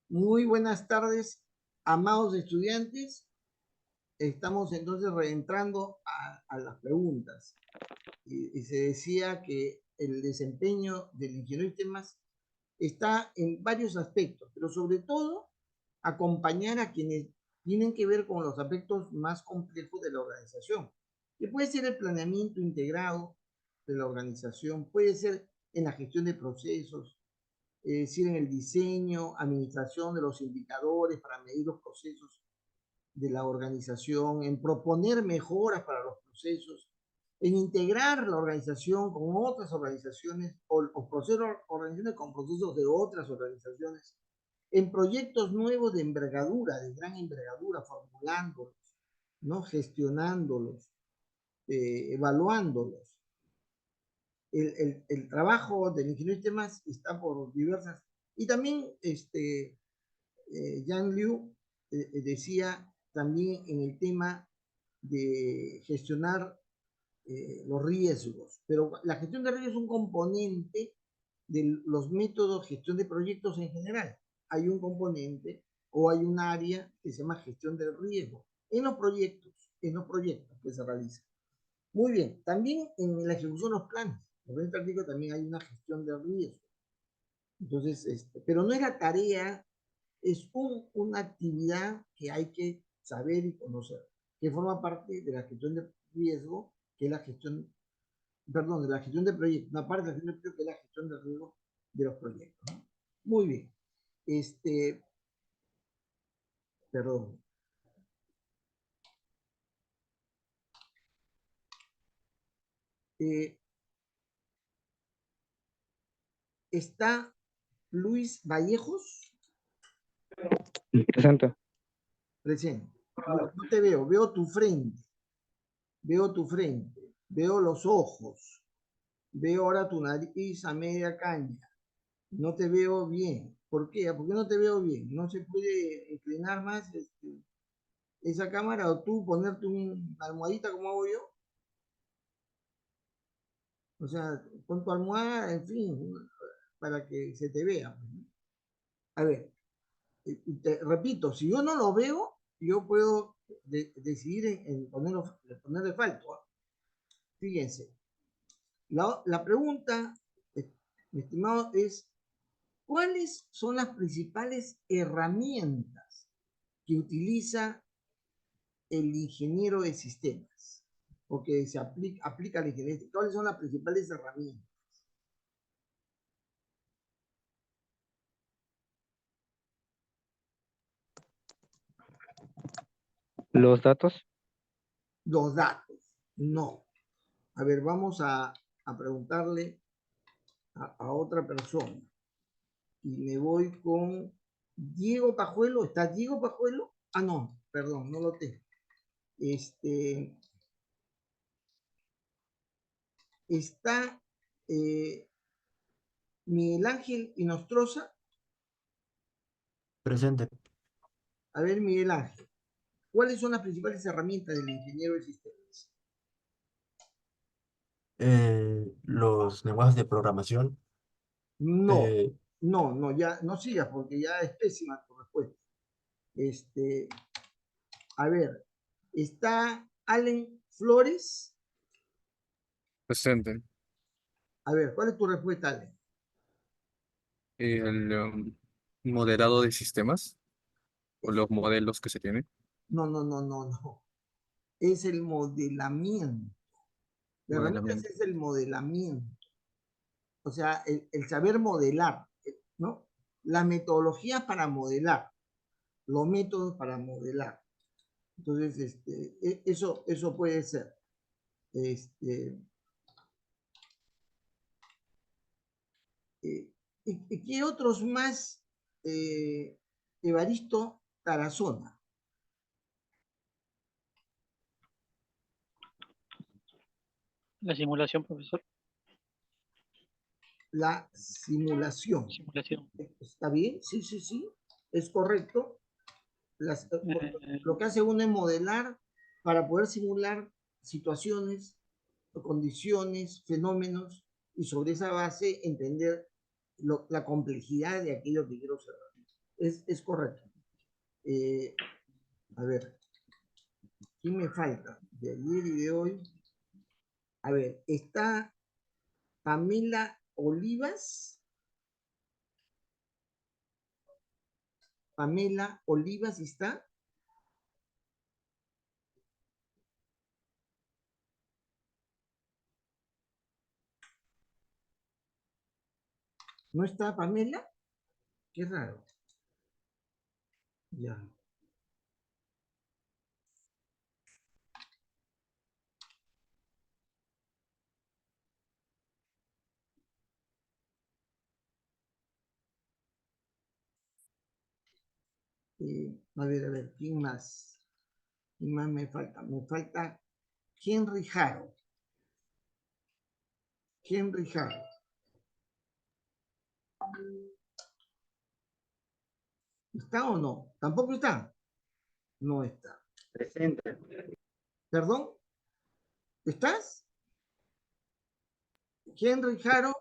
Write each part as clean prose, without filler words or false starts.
Muy buenas tardes, amados estudiantes. Estamos entonces reentrando a las preguntas. Y se decía que el desempeño del ingeniero de sistemas está en varios aspectos, pero sobre todo acompañar a quienes tienen que ver con los aspectos más complejos de la organización, que puede ser el planeamiento integrado de la organización, puede ser en la gestión de procesos, es decir, en el diseño, administración de los indicadores para medir los procesos de la organización, en proponer mejoras para los procesos, en integrar la organización con otras organizaciones o procesos, organizaciones con procesos de otras organizaciones, en proyectos nuevos de envergadura, de gran envergadura, formulándolos, ¿no? Gestionándolos, evaluándolos. El trabajo del ingeniero de sistemas está por diversas. Y también Yang Liu decía también en el tema de gestionar los riesgos, pero la gestión de riesgos es un componente de los métodos de gestión de proyectos en general. Hay un componente o hay un área que se llama gestión del riesgo en los proyectos que se realizan. Muy bien, también en la ejecución de los planes, en este artículo también hay una gestión de riesgo. Entonces, pero no es la tarea, es una actividad que hay que saber y conocer, que forma parte de la gestión de riesgo, que es la gestión, perdón, de la gestión de proyectos, una parte de la gestión de proyectos que es la gestión de riesgo de los proyectos, ¿no? Muy bien. Este, perdón. Eh, ¿Está Luis Vallejos Presente. presente? No, no te veo, veo tu frente, veo los ojos, veo ahora tu nariz a media caña. No te veo bien. ¿Por qué? ¿Por qué no te veo bien? ¿No se puede inclinar más esa cámara o tú ponerte una almohadita como hago yo? O sea, pon tu almohada, en fin, para que se te vea. A ver, te repito, si yo no lo veo, yo puedo decidir en ponerle falto, ¿eh? Fíjense, la pregunta, mi estimado, es ¿cuáles son las principales herramientas que utiliza el ingeniero de sistemas? O que se aplica al ingeniero. ¿Cuáles son las principales herramientas? Los datos. Los datos. No. A ver, vamos a preguntarle a otra persona. Y me voy con Diego Pajuelo. ¿Está Diego Pajuelo? Ah, no, perdón, no lo tengo. Está eh, Miguel Ángel Inostroza. Presente. A ver, Miguel Ángel, ¿cuáles son las principales herramientas del ingeniero de sistemas? Los lenguajes de programación. No, eh, no, ya no sigas porque ya es pésima tu respuesta. Este, a ver, está Allen Flores. Presente. A ver, ¿cuál es tu respuesta, Allen? El modelado de sistemas o los modelos que se tienen. No. Es el modelamiento. La herramienta Modelamiento. es el modelamiento. O sea, el saber modelar, ¿no? La metodología para modelar, los métodos para modelar. Entonces, eso puede ser. Este, ¿Y qué otros más, Evaristo Tarazona? La simulación, profesor. La simulación. Simulación. ¿Está bien? Sí, es correcto. Lo que hace uno es modelar para poder simular situaciones, condiciones, fenómenos, y sobre esa base entender la complejidad de aquello que quiero observar. Es correcto. A ver, ¿quién me falta? De ayer y de hoy. A ver, está Pamela Olivas. Pamela Olivas está. ¿No está Pamela? Qué raro. Ya. A ver, ¿quién más? ¿Quién más me falta? Me falta Henry Jaro. Henry Jaro. ¿Está o no? ¿Tampoco está? No está. Presente. ¿Perdón? ¿Estás? Henry Jaro.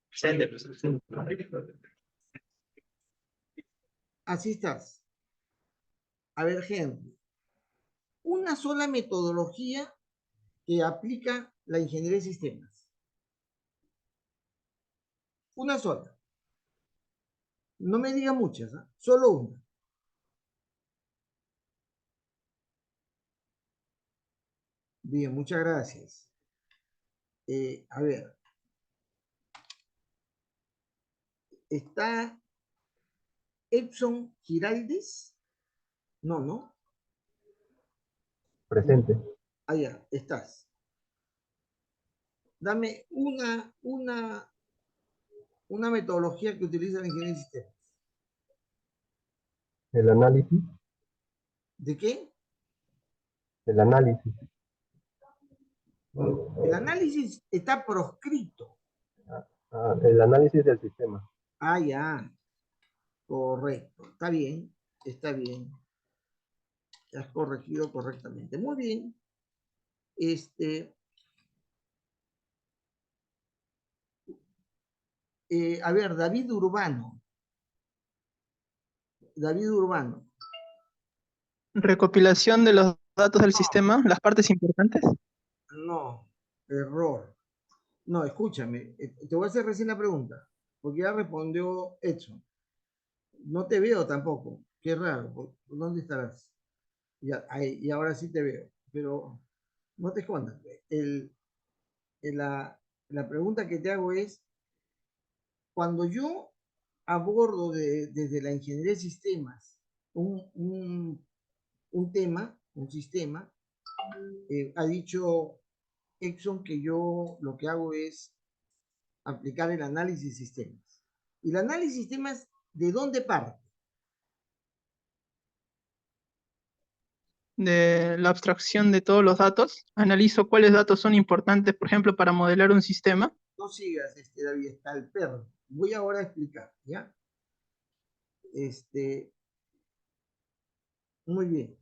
Presente, presente. Así estás. A ver, Henry. Una sola metodología que aplica la ingeniería de sistemas. Una sola. No me diga muchas, ¿eh? Solo una. Bien, muchas gracias. A ver. ¿Está Epson Giraldes? No, ¿no? Presente. Allá, estás. Dame una metodología que utiliza la ingeniería de sistemas. El análisis. ¿De qué? El análisis. El análisis está proscrito. El análisis del sistema. Ah, ya. Correcto. Está bien. Está bien. Has corregido correctamente. Muy bien. A ver, David Urbano. David Urbano. Recopilación de los datos del sistema, las partes importantes. No, error. No, escúchame. Te voy a hacer recién la pregunta. Porque ya respondió Edson. No te veo tampoco. Qué raro. ¿Por dónde estarás? Ya, ahí, y ahora sí te veo. Pero no te escondas. La pregunta que te hago es, cuando yo abordo desde la ingeniería de sistemas un tema, un sistema, ha dicho Exxon que yo lo que hago es aplicar el análisis de sistemas. ¿Y el análisis de sistemas de dónde parte? De la abstracción de todos los datos. Analizo cuáles datos son importantes, por ejemplo, para modelar un sistema. No sigas, David, está el perro. Voy ahora a explicar, ¿ya? Muy bien.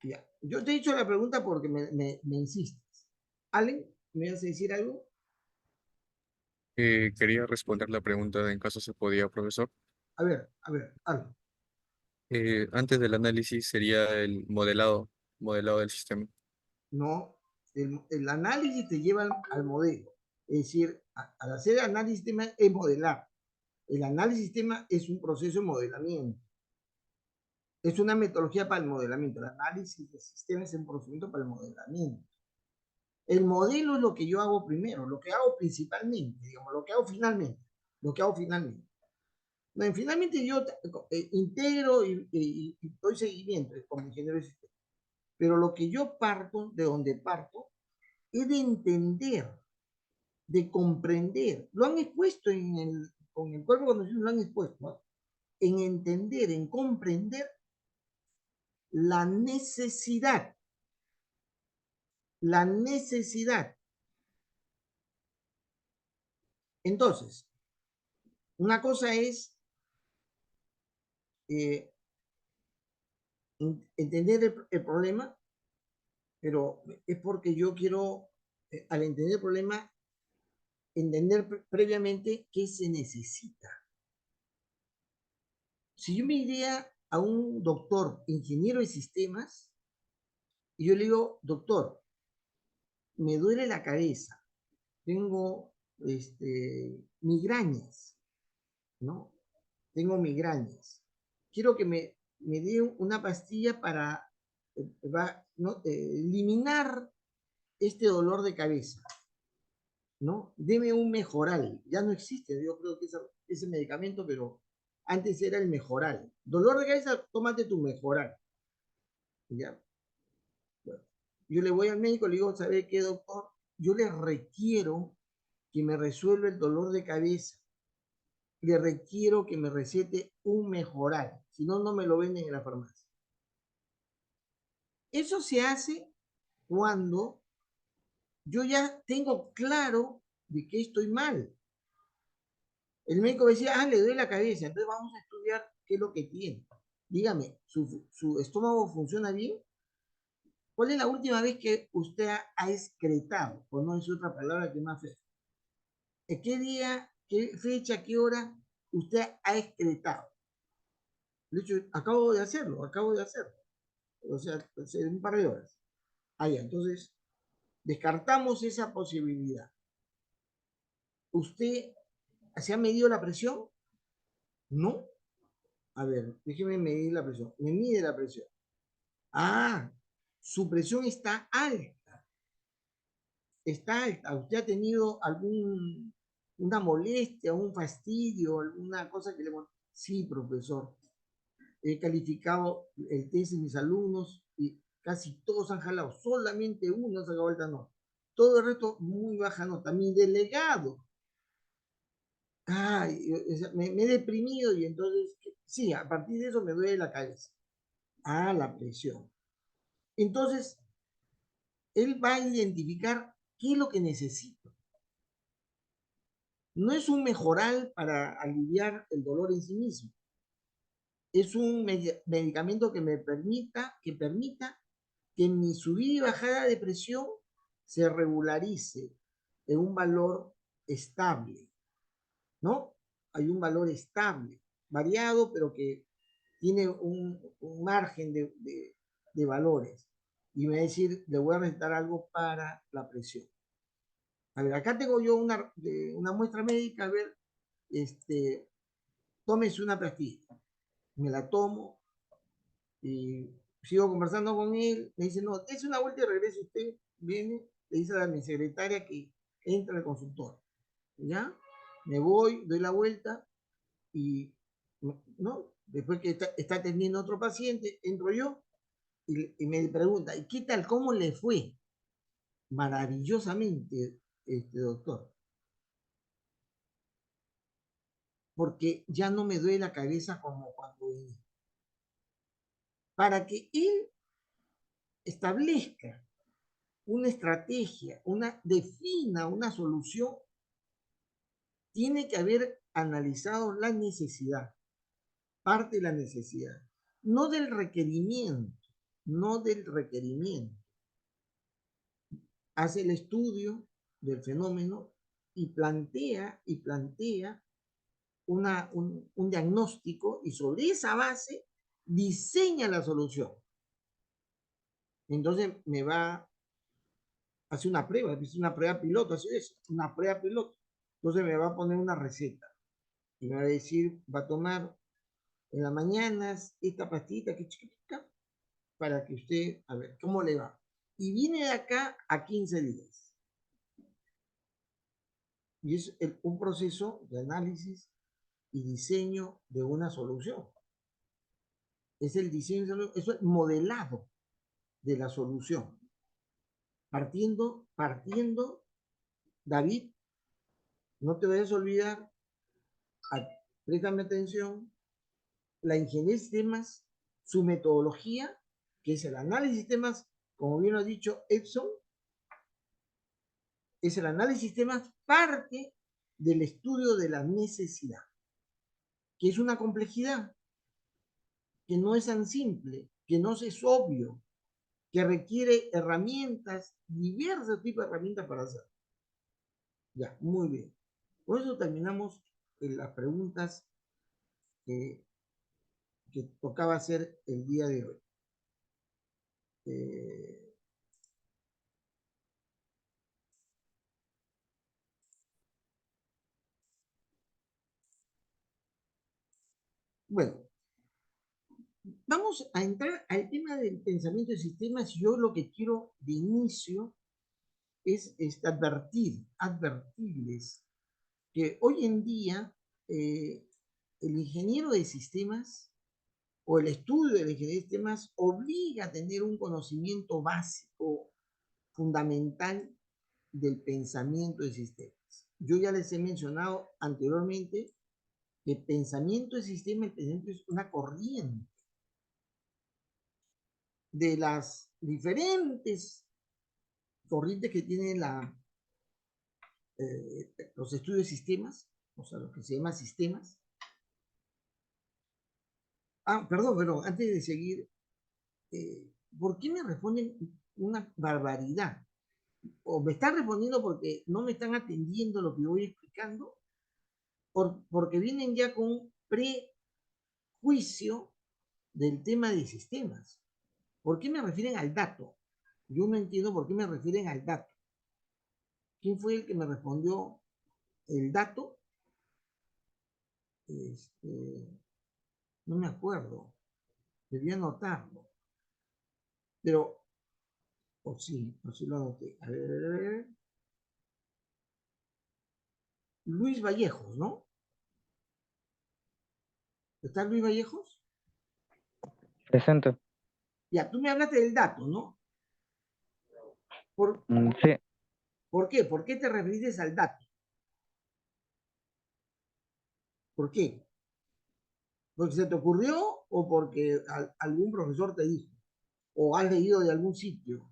Ya. Yo te he hecho la pregunta porque me insistes. Allen, ¿me vas a decir algo? Quería responder la pregunta en caso se podía, profesor. A ver, Allen. Antes del análisis sería el modelado del sistema. No, el análisis te lleva al modelo. Es decir, al hacer análisis sistema es modelar. El análisis sistema es un proceso de modelamiento. Es una metodología para el modelamiento. El análisis de sistema es un procedimiento para el modelamiento. El modelo es lo que yo hago primero, lo que hago principalmente, digamos, lo que hago finalmente. Lo que hago finalmente. Bueno, finalmente yo integro y doy seguimiento como ingeniero de sistema. Pero lo que yo parto, de donde parto, es de entender, de comprender. Lo han expuesto con el cuerpo conocido, lo han expuesto, ¿no? En entender, en comprender la necesidad. La necesidad. Entonces, una cosa es eh, entender el problema, pero es porque yo quiero, al entender el problema, entender previamente qué se necesita. Si yo me iría a un doctor, ingeniero de sistemas, y yo le digo, doctor, me duele la cabeza, tengo migrañas, ¿no? Tengo migrañas. Quiero que me dé una pastilla para eliminar este dolor de cabeza, ¿no? Deme un Mejoral. Ya no existe, yo creo que ese medicamento, pero antes era el Mejoral. Dolor de cabeza, tómate tu Mejoral. ¿Ya? Bueno, yo le voy al médico, le digo, ¿sabe qué, doctor? Yo le requiero que me resuelva el dolor de cabeza. Le requiero que me recete un Mejoral. Si no, no me lo venden en la farmacia. Eso se hace cuando yo ya tengo claro de que estoy mal. El médico decía, le duele la cabeza, entonces vamos a estudiar qué es lo que tiene. Dígame, ¿su estómago funciona bien? ¿Cuál es la última vez que usted ha excretado? Por no decir otra palabra que más fea. ¿En qué día, qué fecha, qué hora usted ha excretado? De hecho, acabo de hacerlo. O sea, hace un par de horas. Entonces, descartamos esa posibilidad. ¿Usted se ha medido la presión? No. A ver, déjeme medir la presión. Me mide la presión. Su presión está alta. Está alta. ¿Usted ha tenido una molestia, un fastidio, alguna cosa que le... Sí, profesor. He calificado el test de mis alumnos y casi todos han jalado. Solamente uno ha sacado alta nota. Todo el resto muy baja nota. Mi delegado. Me he deprimido y entonces, sí, a partir de eso me duele la cabeza. La presión. Entonces, él va a identificar qué es lo que necesito. No es un Mejoral para aliviar el dolor en sí mismo. Es un medicamento que permita que mi subida y bajada de presión se regularice en un valor estable, ¿no? Hay un valor estable, variado, pero que tiene un margen de valores. Y me va a decir, le voy a recetar algo para la presión. A ver, acá tengo yo una muestra médica, a ver, tómese una pastilla. Me la tomo y sigo conversando con él. Me dice, no, dése una vuelta y regrese usted. Viene, le dice a mi secretaria que entra al consultorio. ¿Ya? Me voy, doy la vuelta y, ¿no? Después que está atendiendo otro paciente, entro yo y me pregunta, ¿y qué tal? ¿Cómo le fue? Maravillosamente, doctor. Porque ya no me duele la cabeza como cuando vine. Para que él establezca una estrategia, defina una solución, tiene que haber analizado la necesidad, parte de la necesidad, no del requerimiento, no del requerimiento. Hace el estudio del fenómeno y plantea un diagnóstico y sobre esa base diseña la solución. Entonces me va a hacer una prueba piloto, así es, una prueba piloto. Entonces me va a poner una receta y me va a decir, va a tomar en las mañanas esta pastita que chiquitita para que usted, a ver, ¿cómo le va? Y viene de acá a 15 días. Y es un proceso de análisis y diseño de una solución. Es el diseño, es el modelado de la solución. Partiendo, David, no te vayas a olvidar, préstame atención, la ingeniería de sistemas, su metodología, que es el análisis de sistemas, como bien lo ha dicho Edson, es el análisis de sistemas parte del estudio de la necesidad, que es una complejidad, que no es tan simple, que no es obvio, que requiere herramientas, diversos tipos de herramientas para hacerlo. Ya, muy bien. Por eso terminamos las preguntas que, que tocaba hacer el día de hoy. Eh, bueno, vamos a entrar al tema del pensamiento de sistemas. Yo lo que quiero de inicio es advertirles que hoy en día el ingeniero de sistemas o el estudio de la ingeniería de sistemas obliga a tener un conocimiento básico, fundamental del pensamiento de sistemas. Yo ya les he mencionado anteriormente que pensamiento de sistemas, el pensamiento es una corriente de las diferentes corrientes que tienen los estudios de sistemas, o sea, lo que se llama sistemas. Perdón, antes de seguir, ¿por qué me responden una barbaridad? O me están respondiendo porque no me están atendiendo lo que voy explicando, porque vienen ya con un prejuicio del tema de sistemas. ¿Por qué me refieren al dato? Yo no entiendo por qué me refieren al dato. ¿Quién fue el que me respondió el dato? No me acuerdo. Debía anotarlo. Pero, o sí lo anoté. A ver. Luis Vallejos, ¿no? ¿Está Luis Vallejos? Presente. Ya, tú me hablaste del dato, ¿no? ¿Por, Sí, ¿por qué? ¿Por qué te refieres al dato? ¿Por qué? ¿Porque se te ocurrió o porque algún profesor te dijo? ¿O has leído de algún sitio?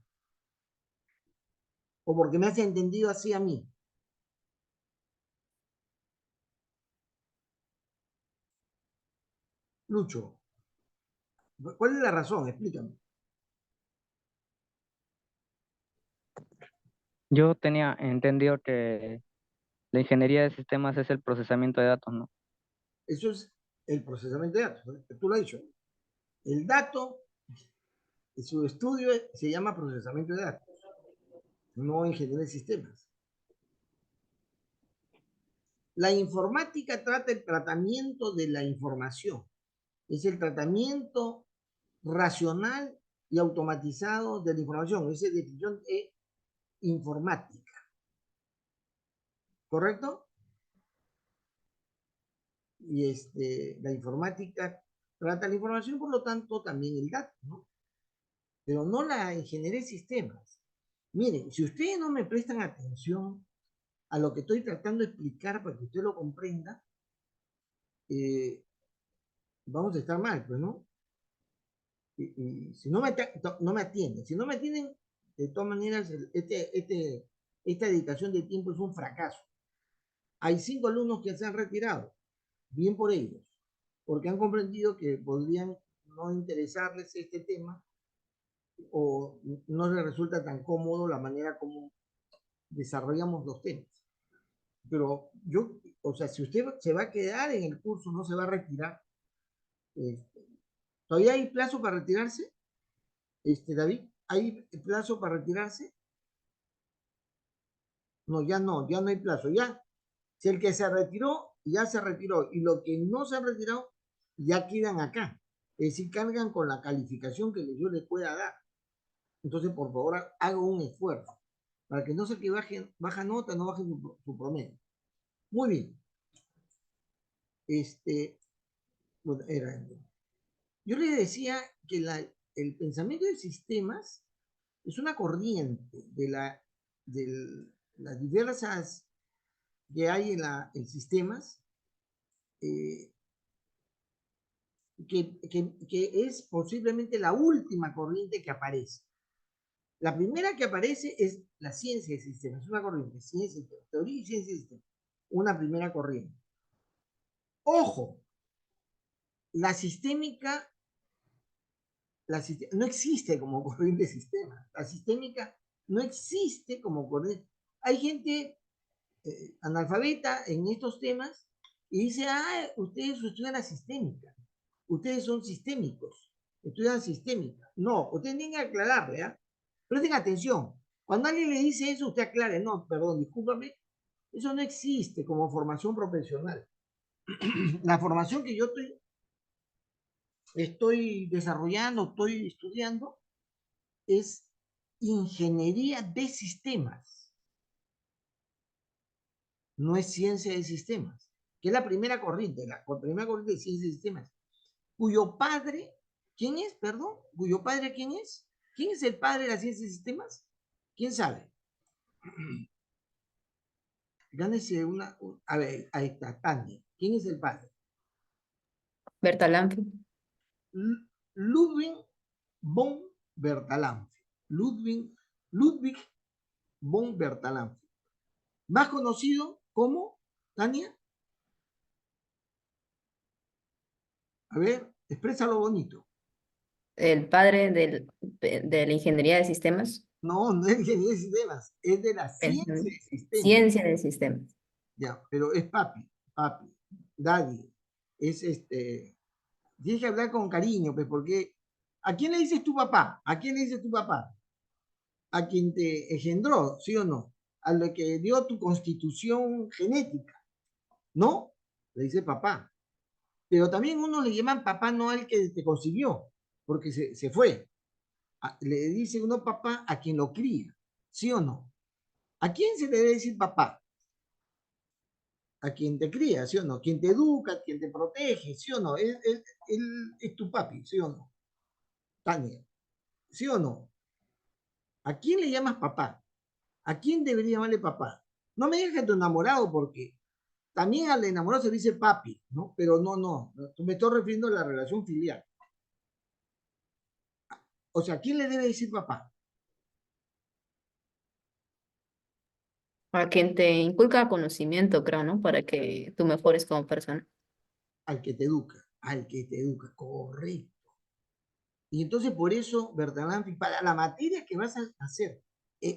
¿O porque me has entendido así a mí? Lucho, ¿cuál es la razón? Explícame. yo tenía entendido que la ingeniería de sistemas es el procesamiento de datos, ¿no? Eso es el procesamiento de datos. Tú lo has dicho. El dato, su estudio se llama procesamiento de datos, no ingeniería de sistemas. La informática trata el tratamiento de la información. Es el tratamiento racional y automatizado de la información. Esa es la definición de informática. ¿Correcto? Y la informática trata la información, por lo tanto, también el dato, ¿no? Pero no la ingeniería de sistemas. Miren, si ustedes no me prestan atención a lo que estoy tratando de explicar para que usted lo comprenda, vamos a estar mal, pues, ¿no? Y si no me atienden, si no me atienden, de todas maneras, esta dedicación de tiempo es un fracaso. Hay 5 alumnos que se han retirado, bien por ellos, porque han comprendido que podrían no interesarles este tema o no les resulta tan cómodo la manera como desarrollamos los temas. Pero yo, o sea, si usted se va a quedar en el curso, no se va a retirar, ¿todavía hay plazo para retirarse? David, ¿hay plazo para retirarse? No, ya no hay plazo, ya. Si el que se retiró, ya se retiró, y los que no se han retirado, ya quedan acá. Es decir, cargan con la calificación que yo les pueda dar. Entonces, por favor, hago un esfuerzo para que no se que baja nota, no baje su promedio. Muy bien. Bueno, yo le decía que el pensamiento de sistemas es una corriente de las diversas que hay en sistemas eh, que es posiblemente la última corriente que aparece. La primera que aparece es la ciencia de sistemas, es una corriente, teoría y ciencia de sistemas, una primera corriente. Ojo, la sistémica no existe como corriente de sistemas, la sistémica no existe como corriente. Hay gente analfabeta en estos temas y dice, ustedes estudian la sistémica, ustedes son sistémicos, estudian sistémica. No, ustedes tienen que aclararle, ¿ah? Presten atención. Cuando alguien le dice eso, usted aclare, no, perdón, discúlpame, eso no existe como formación profesional. La formación que yo estoy desarrollando, estoy estudiando, es ingeniería de sistemas. No es ciencia de sistemas, que es la primera corriente de ciencia de sistemas, cuyo padre, ¿quién es? Perdón, cuyo padre, ¿quién es? ¿Quién es el padre de la ciencia de sistemas? ¿Quién sabe? Gánese a ver, ahí está, Tania. ¿Quién es el padre? Bertalanffy. Ludwig von Bertalanffy. Ludwig von Bertalanffy. Más conocido como, Tania, a ver, exprésalo bonito. El padre de la ingeniería de sistemas. No, no es ingeniería de sistemas, es de la ciencia de sistemas. Ciencia de sistemas. Ya, pero es papi, daddy. Es tienes que hablar con cariño, pues, porque ¿a quién le dices tu papá? ¿A quién le dices tu papá? A quien te engendró, ¿sí o no? A lo que dio tu constitución genética, ¿no? Le dice papá. Pero también uno le llaman papá no al que te consiguió, porque se fue. Le dice uno papá a quien lo cría, ¿sí o no? ¿A quién se le debe decir papá? A quien te cría, ¿sí o no? Quien te educa, quien te protege, ¿sí o no? Él es tu papi, ¿sí o no? Tania, ¿sí o no? ¿A quién le llamas papá? ¿A quién debería llamarle papá? No me digas que a tu enamorado, porque también al enamorado se le dice papi, ¿no? Pero no, me estoy refiriendo a la relación filial. O sea, ¿a quién le debe decir papá? A quien te inculca conocimiento, creo, ¿no? Para que tú mejores como persona. Al que te educa, correcto. Y entonces por eso, Bertalanffy, para la materia que vas a hacer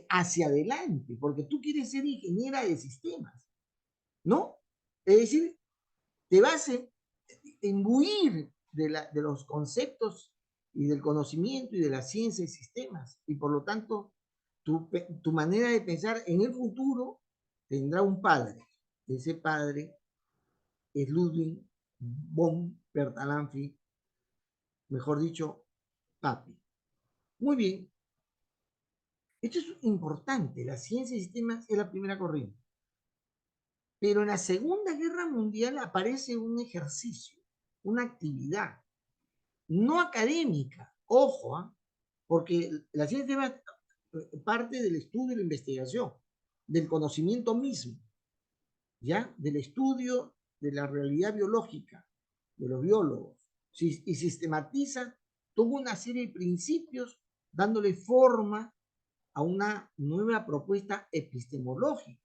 hacia adelante, porque tú quieres ser ingeniera de sistemas, ¿no? Es decir, te vas a imbuir de los conceptos y del conocimiento y de la ciencia de sistemas, y por lo tanto, tu manera de pensar en el futuro tendrá un padre. Ese padre es Ludwig von Bertalanffy, mejor dicho, papi. Muy bien. Esto es importante. La ciencia de sistemas es la primera corriente. Pero en la Segunda Guerra Mundial aparece un ejercicio, una actividad, no académica, ojo, porque la ciencia de sistemas parte del estudio y la investigación, del conocimiento mismo, ¿ya? Del estudio de la realidad biológica, de los biólogos, y sistematiza toda una serie de principios dándole forma a una nueva propuesta epistemológica,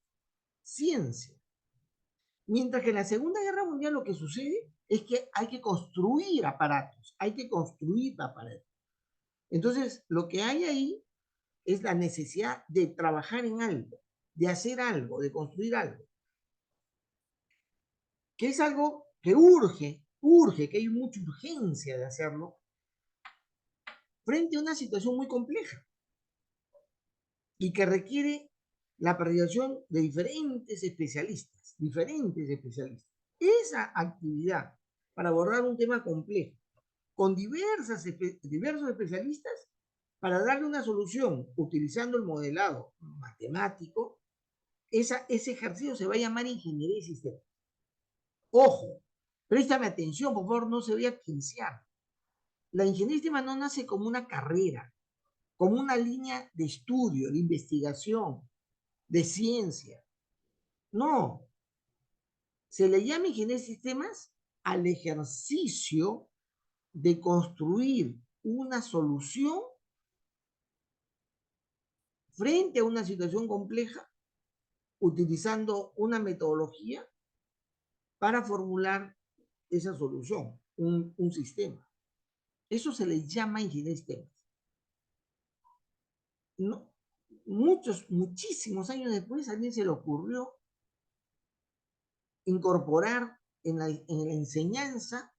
ciencia. Mientras que en la Segunda Guerra Mundial lo que sucede es que hay que construir aparatos, Entonces, lo que hay ahí es la necesidad de trabajar en algo, de hacer algo, de construir algo. Que es algo que urge, que hay mucha urgencia de hacerlo frente a una situación muy compleja y que requiere la participación de diferentes especialistas. Esa actividad para abordar un tema complejo con diversos especialistas para darle una solución utilizando el modelado matemático, ese ejercicio se va a llamar ingeniería de sistemas. Ojo, préstame atención, por favor, no se vaya a quincear. La ingeniería de sistemas no nace como una carrera, como una línea de estudio, de investigación, de ciencia. No. Se le llama ingeniería de sistemas al ejercicio de construir una solución frente a una situación compleja utilizando una metodología para formular esa solución, un sistema. Eso se le llama ingeniería de sistemas. No, muchísimos años después a alguien se le ocurrió incorporar en la enseñanza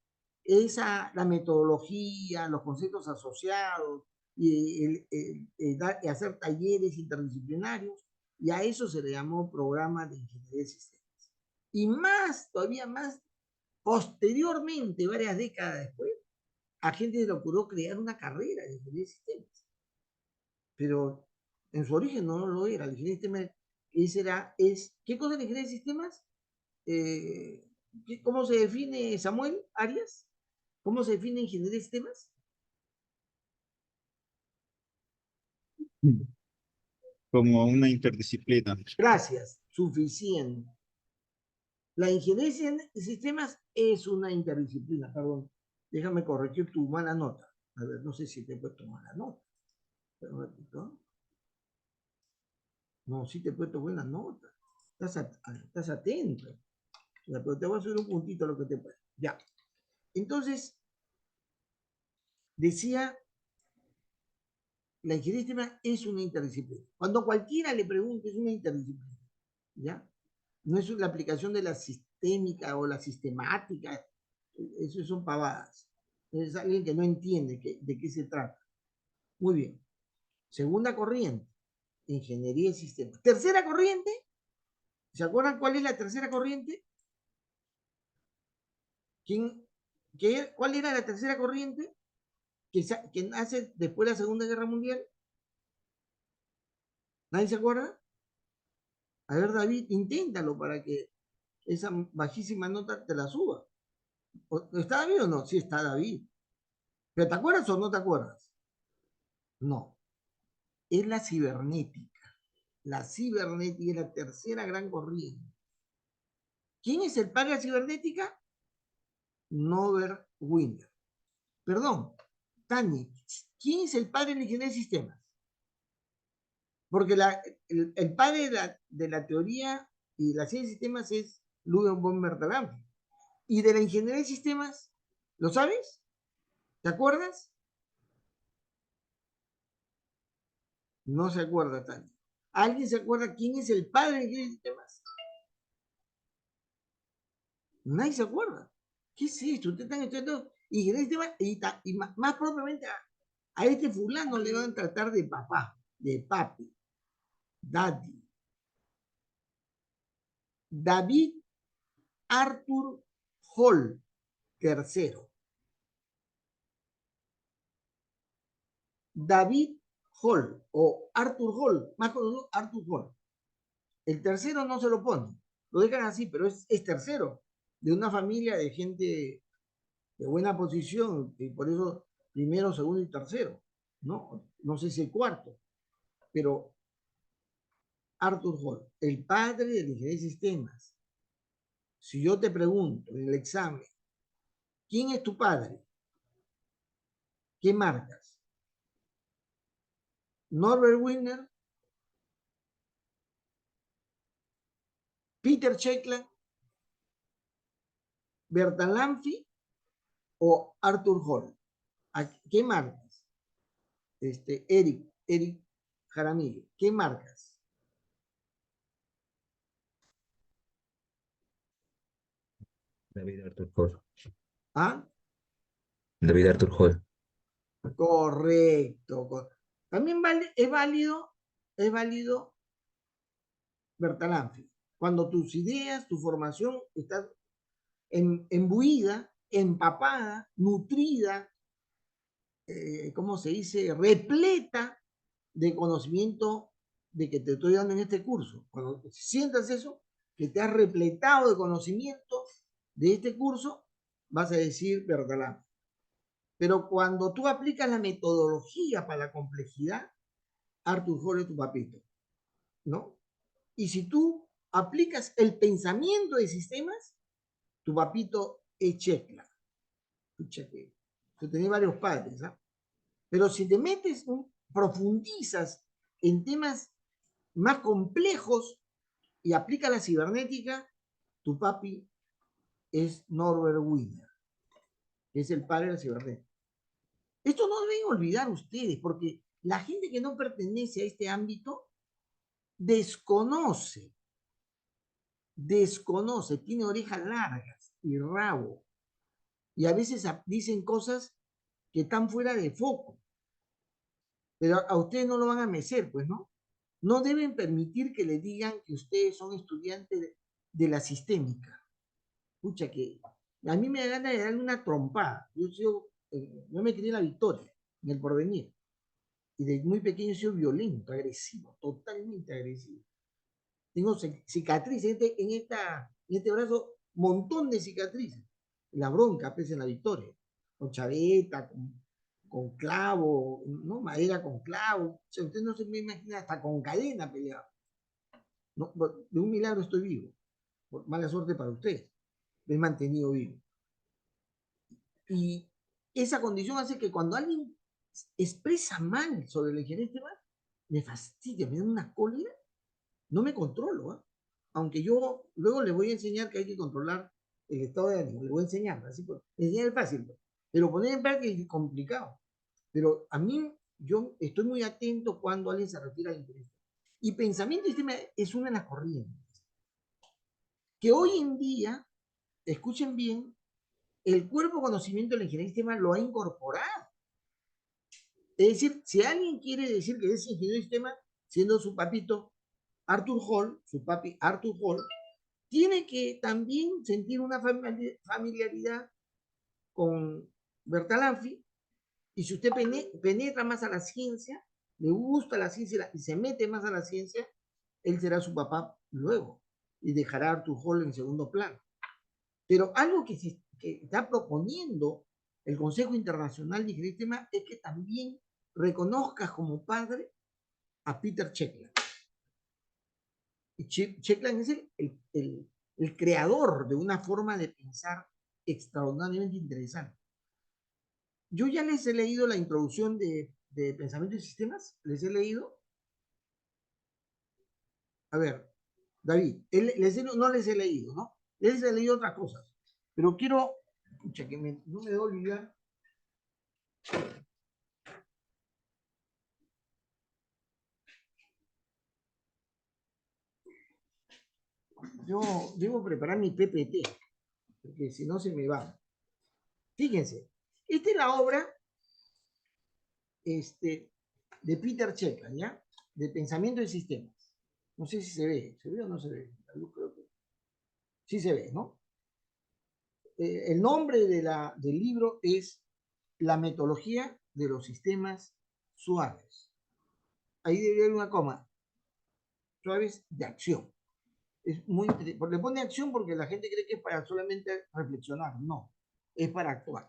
la metodología, los conceptos asociados, y hacer talleres interdisciplinarios, y a eso se le llamó programa de ingeniería de sistemas. Y más, todavía más, posteriormente, varias décadas después, a gente se le ocurrió crear una carrera de ingeniería de sistemas. Pero en su origen no lo era. La ingeniería de sistemas ¿qué cosa es la ingeniería de sistemas? ¿Cómo se define, Samuel Arias? ¿Cómo se define ingeniería de sistemas? Como una interdisciplina. Gracias, suficiente. La ingeniería de sistemas es una interdisciplina, perdón. Déjame corregir tu mala nota. A ver, no sé si te he puesto mala nota. Pero un ratito. No, sí te he puesto buena nota. Estás atento. Ya, pero te voy a subir un puntito a lo que te puedo. Ya. Entonces, decía, la ingeniería de sistemas es una interdisciplina. Cuando cualquiera le pregunte, es una interdisciplina. ¿Ya? No es la aplicación de la sistémica o la sistemática. Eso son pavadas. Es alguien que no entiende de qué se trata. Muy bien. Segunda corriente, ingeniería de sistemas. Tercera corriente, ¿se acuerdan cuál es la tercera corriente? ¿Cuál era la tercera corriente que nace después de la Segunda Guerra Mundial? ¿Nadie se acuerda? A ver, David, inténtalo para que esa bajísima nota te la suba. ¿Está David o no? Sí, está David. ¿Pero te acuerdas o no te acuerdas? No. Es la cibernética. La cibernética es la tercera gran corriente. ¿Quién es el padre de la cibernética? Norbert Wiener. Perdón, Tani, ¿quién es el padre de la ingeniería de sistemas? Porque el padre de la teoría y de la ciencia de sistemas es Ludwig von Bertalanffy. Y de la ingeniería de sistemas, ¿lo sabes? ¿Te acuerdas? No se acuerda, Tani. ¿Alguien se acuerda quién es el padre de la ingeniería de sistemas? Nadie se acuerda. ¿Qué es esto? Ustedes están estudiando ingeniería de sistemas y más propiamente a este fulano le van a tratar de papá, de papi, daddy. David Arthur Hall, tercero. David Hall o Arthur Hall, más conocido Arthur Hall. El tercero no se lo pone, lo dejan así, pero es tercero, de una familia de gente de buena posición, y por eso primero, segundo y tercero, ¿no? No sé si el cuarto, pero Arthur Hall, el padre de la ingeniería de sistemas. Si yo te pregunto en el examen, ¿quién es tu padre? ¿Qué marcas? Norbert Wiener, Peter Checkland, Bertalanffy o Arthur Hall. ¿Qué marcas? Eric Jaramillo. ¿Qué marcas? David Arthur Hall. ¿Ah? David Arthur Hall. Correcto. También es válido Bertalanffy. Cuando tus ideas, tu formación está embuida, empapada, nutrida, ¿cómo se dice? Repleta de conocimiento de que te estoy dando en este curso. Cuando sientas eso, que te has repletado de conocimiento de este curso, vas a decir Bertalanffy. Pero cuando tú aplicas la metodología para la complejidad, Arthur Hall es tu papito, ¿no? Y si tú aplicas el pensamiento de sistemas, tu papito es Checkland. Escúchate, tú tenés varios padres, ¿ah? Pero si te metes, profundizas en temas más complejos y aplicas la cibernética, tu papi es Norbert Wiener, que es el padre de la cibernética. Esto no deben olvidar ustedes, porque la gente que no pertenece a este ámbito desconoce desconoce, tiene orejas largas y rabo, y a veces dicen cosas que están fuera de foco, pero a ustedes no lo van a mecer, pues, ¿no? No deben permitir que le digan que ustedes son estudiantes de la sistémica. Escucha, que a mí me da ganas de darle una trompada. Yo me crié en La Victoria, en El Porvenir, y desde muy pequeño he sido violento, agresivo, totalmente agresivo. Tengo cicatrices en este brazo, montón de cicatrices. La bronca, pues, en La Victoria, con chaveta, con clavo, ¿no? Madera con clavo. O sea, usted no se me imagina, hasta con cadena peleado. ¿No? De un milagro estoy vivo. Por mala suerte para usted. Me he mantenido vivo. Y esa condición hace que cuando alguien expresa mal sobre la ingeniería de sistema, me fastidia, me da una cólera, no me controlo, ¿eh? Aunque yo luego les voy a enseñar que hay que controlar el estado de ánimo, les voy a enseñar, así pues, enseñar es fácil, pero poner en práctica es complicado. Pero a mí, yo estoy muy atento cuando alguien se retira del interés. Y pensamiento y sistema es una de las corrientes. Que hoy en día, escuchen bien, el cuerpo de conocimiento de la ingeniería de sistema lo ha incorporado. Es decir, si alguien quiere decir que es ingeniero de sistema, siendo su papito Arthur Hall, su papi Arthur Hall, tiene que también sentir una familiaridad con Bertalanffy, y si usted penetra más a la ciencia, le gusta la ciencia y se mete más a la ciencia, él será su papá luego y dejará a Arthur Hall en segundo plano. Pero algo que está proponiendo el Consejo Internacional de Ingeniería de Sistemas es que también reconozcas como padre a Peter Checkland. Y Checkland es el creador de una forma de pensar extraordinariamente interesante. Yo ya les he leído la introducción de Pensamiento y Sistemas, les he leído. A ver, David, no les he leído, ¿no? Les he leído otras cosas, pero quiero, escucha, que no me debo olvidar. Yo debo preparar mi PPT, porque si no se me va. Fíjense, esta es la obra de Peter Checkland, ¿ya? De Pensamiento y Sistemas. No sé si ¿se ve o no se ve? Yo creo que sí se ve, ¿no? El nombre del libro es La metodología de los sistemas suaves. Ahí debería haber una coma. Suaves de acción. Es muy interesante. Le pone acción porque la gente cree que es para solamente reflexionar. No, es para actuar.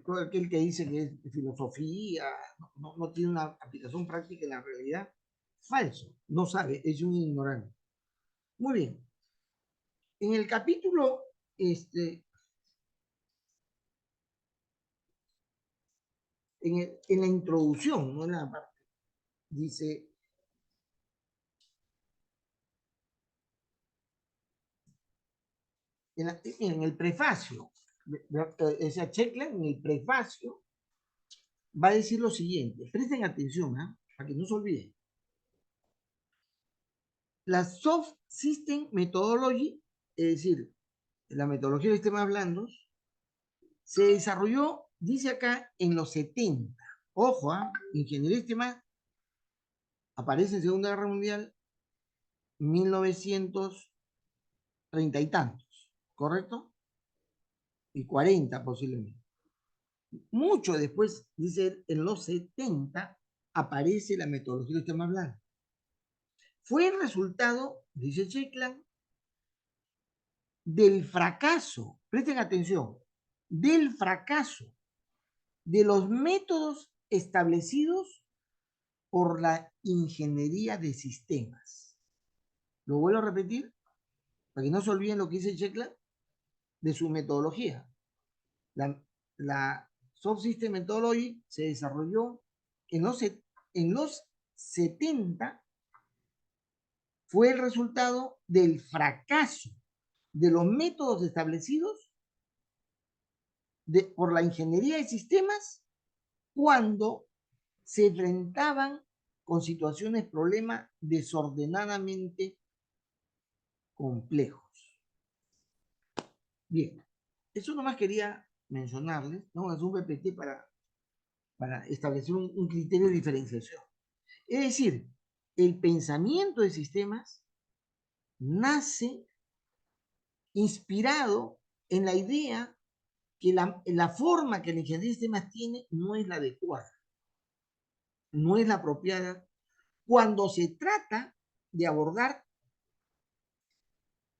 Todo aquel que dice que es filosofía, no tiene una aplicación práctica en la realidad, falso, no sabe, es un ignorante. Muy bien. En el capítulo, en la introducción, no en la parte, dice, en el prefacio, esa Checkland, en el prefacio, va a decir lo siguiente, presten atención, para que no se olviden. La Soft System Methodology, es decir, la metodología de sistemas blandos, se desarrolló, dice acá, en los 70. Ojo, ingeniería de sistemas aparece en Segunda Guerra Mundial, 1930 y tantos, ¿correcto? Y 40 posiblemente. Mucho después, dice, en los 70 aparece la metodología de sistemas blandos. Fue el resultado, dice Checkland, del fracaso, presten atención, del fracaso de los métodos establecidos por la ingeniería de sistemas. Lo vuelvo a repetir, para que no se olviden lo que dice Checkland de su metodología. La Soft System Methodology se desarrolló en los 70, fue el resultado del fracaso de los métodos establecidos por la ingeniería de sistemas cuando se enfrentaban con situaciones, problemas desordenadamente complejos. Bien, eso nomás quería mencionarles, ¿no? Es un PPT para establecer un criterio de diferenciación. Es decir, el pensamiento de sistemas nace inspirado en la idea que la forma que la ingeniería de sistemas tiene no es la adecuada, no es la apropiada cuando se trata de abordar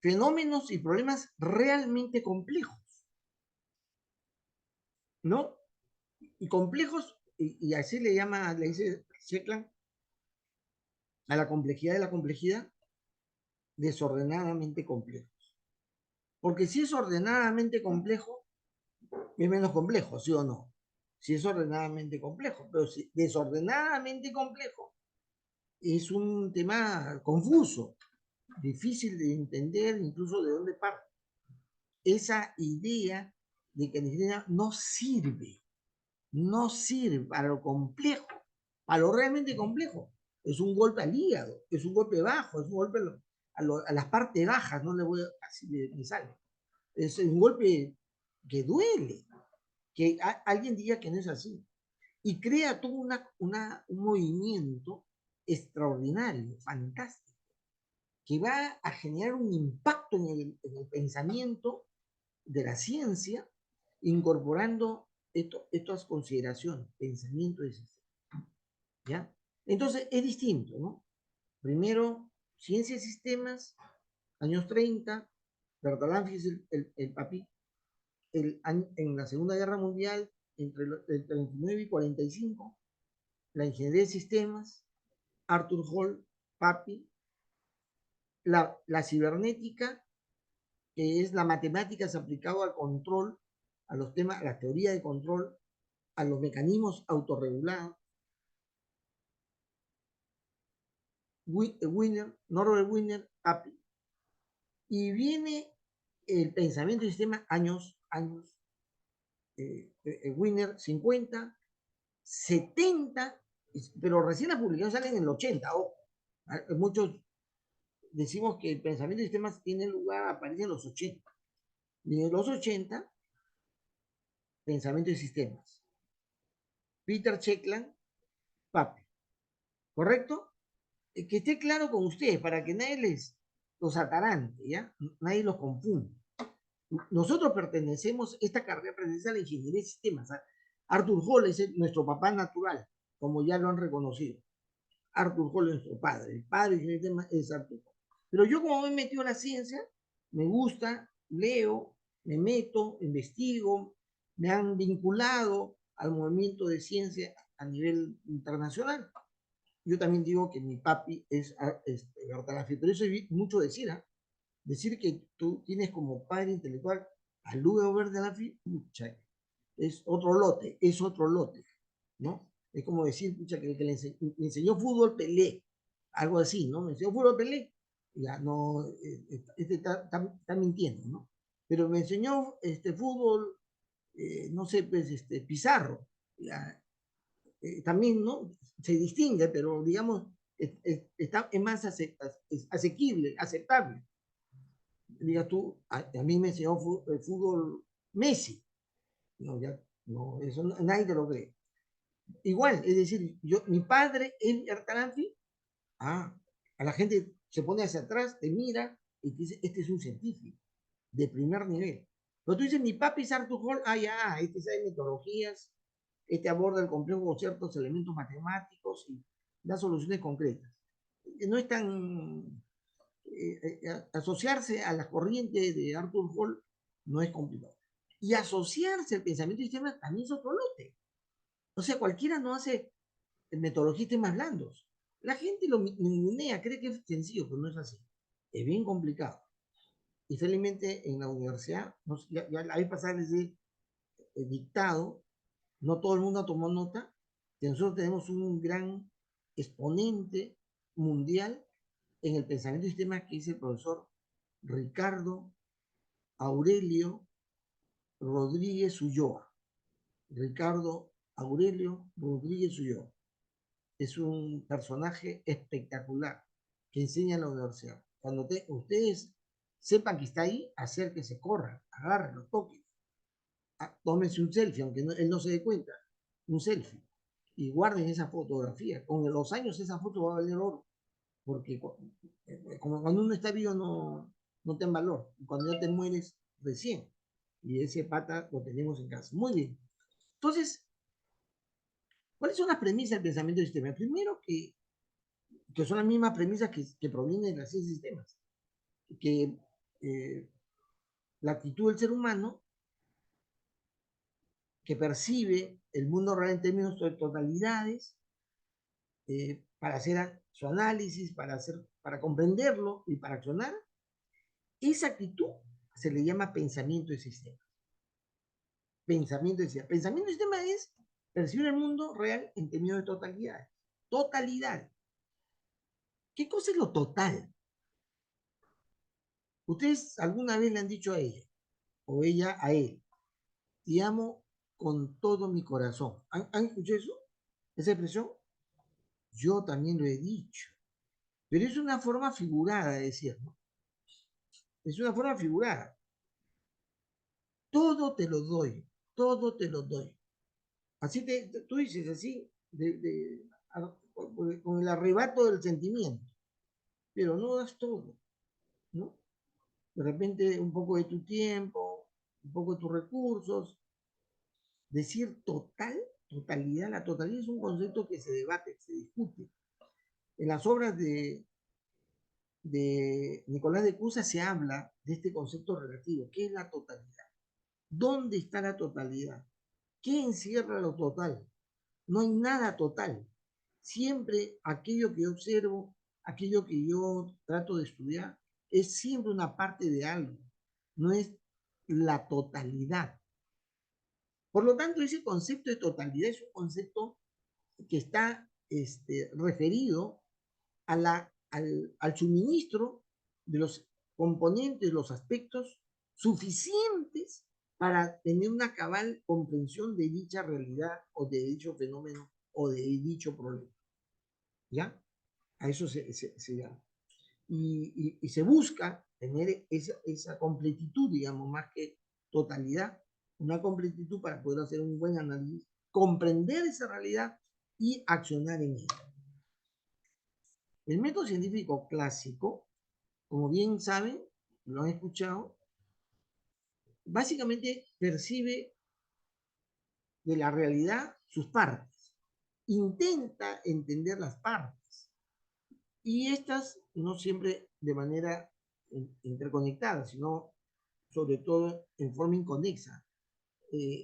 fenómenos y problemas realmente complejos, ¿no? Y complejos, y así le dice Sheklan, a la complejidad de la complejidad, desordenadamente complejos. Porque si es ordenadamente complejo, es menos complejo, ¿sí o no? Si es ordenadamente complejo, pero si desordenadamente complejo es un tema confuso, difícil de entender, incluso de dónde parte. Esa idea de que la ingeniería no sirve para lo complejo, para lo realmente complejo. Es un golpe al hígado, es un golpe bajo, es un golpe a las partes bajas, no le voy a, así me sale. Es un golpe que duele, que alguien diga que no es así. Y crea todo un movimiento extraordinario, fantástico, que va a generar un impacto en el pensamiento de la ciencia, incorporando estas consideraciones, pensamiento de sistema. ¿Ya? Entonces es distinto, ¿no? Primero, ciencia de sistemas, años 30, Bertalanffy es el papi, en la Segunda Guerra Mundial, entre el 39 y 45, la ingeniería de sistemas, Arthur Hall, papi, la cibernética, que es la matemática aplicada al control, a los temas, a la teoría de control, a los mecanismos autorregulados. Norbert Wiener, papi. Y viene el pensamiento de sistema años, Wiener 50, 70, pero recién las publicaciones salen en el 80, ojo. Muchos decimos que el pensamiento de sistemas tiene lugar, aparece en los 80. Y en los 80, pensamiento de sistemas. Peter Sheklan, papi. ¿Correcto? Que esté claro con ustedes, para que nadie los atarante, ¿ya? Nadie los confunda. Nosotros esta carrera pertenece a la ingeniería de sistemas. Arthur Hall es nuestro papá natural, como ya lo han reconocido. Arthur Hall es nuestro padre. El padre de ingeniería de sistemas es Arthur Hall. Pero yo, como me he metido a la ciencia, me gusta, leo, me meto, investigo, me han vinculado al movimiento de ciencia a nivel internacional. Yo también digo que mi papi es Bertalanffy, pero eso es mucho decir, ¿eh? Decir que tú tienes como padre intelectual a Lugo Bertalanffy, pucha, es otro lote, ¿no? Es como decir, pucha, que le enseñó fútbol Pelé, algo así, ¿no? Me enseñó fútbol Pelé, ya no, está mintiendo, ¿no? Pero me enseñó fútbol, no sé, pues, Pizarro, ya, también, ¿no? Se distingue, pero digamos, es más asequible, aceptable. Digas tú, a mí me enseñó el fútbol Messi. No, ya, no, eso nadie te lo cree. Igual, es decir, mi padre es Bertalanffy, a la gente se pone hacia atrás, te mira y te dice, este es un científico de primer nivel. Pero tú dices, mi papi es Arthur Hall, ya, este sabe metodologías, aborda el complejo con ciertos elementos matemáticos y da soluciones concretas. No es tan... asociarse a la corriente de Arthur Hall no es complicado. Y asociarse al pensamiento de sistemas también es otro lote. O sea, cualquiera no hace metodologías temas blandos. La gente lo ningunea, cree que es sencillo, pero no es así. Es bien complicado. Y felizmente en la universidad, ya la vez pasada les he dictado, no todo el mundo tomó nota, que nosotros tenemos un gran exponente mundial en el pensamiento de sistemas, que es el profesor Ricardo Aurelio Rodríguez Ulloa. Ricardo Aurelio Rodríguez Ulloa. Es un personaje espectacular que enseña en la universidad. Cuando ustedes sepan que está ahí, acérquese, corra, agárrelo, toque, tómese un selfie, aunque él no se dé cuenta, un selfie, y guarden esa fotografía. Con los años esa foto va a valer oro, porque como cuando uno está vivo no ten valor, cuando ya te mueres recién, y ese pata lo tenemos en casa. Muy bien. Entonces, ¿cuáles son las premisas del pensamiento del sistema? Primero, que son las mismas premisas que provienen de las ciencias de sistemas, que la actitud del ser humano, que percibe el mundo real en términos de totalidades, para hacer su análisis, para comprenderlo y para accionar, esa actitud se le llama pensamiento de sistema. Pensamiento de sistema. Pensamiento de sistema es percibir el mundo real en términos de totalidades. Totalidad. ¿Qué cosa es lo total? Ustedes alguna vez le han dicho a ella, o ella a él, te amo con todo mi corazón. ¿Han escuchado eso? ¿Esa expresión? Yo también lo he dicho. Pero es una forma figurada de decir, ¿no? Es una forma figurada. Todo te lo doy, todo te lo doy. Así tú dices así, con el arrebato del sentimiento, pero no das todo, ¿no? De repente un poco de tu tiempo, un poco de tus recursos. Decir totalidad, la totalidad es un concepto que se debate, se discute. En las obras de Nicolás de Cusa se habla de este concepto relativo. ¿Qué es la totalidad? ¿Dónde está la totalidad? ¿Qué encierra lo total? No hay nada total. Siempre aquello que yo observo, aquello que yo trato de estudiar, es siempre una parte de algo. No es la totalidad. Por lo tanto, ese concepto de totalidad es un concepto que está referido al suministro de los componentes, los aspectos suficientes para tener una cabal comprensión de dicha realidad o de dicho fenómeno o de dicho problema. ¿Ya? A eso se llama. Y se busca tener esa completitud, digamos, más que totalidad, una completitud para poder hacer un buen análisis, comprender esa realidad y accionar en ella. El método científico clásico, como bien saben, lo han escuchado, básicamente percibe de la realidad sus partes, intenta entender las partes, y estas no siempre de manera interconectada, sino sobre todo en forma inconexa.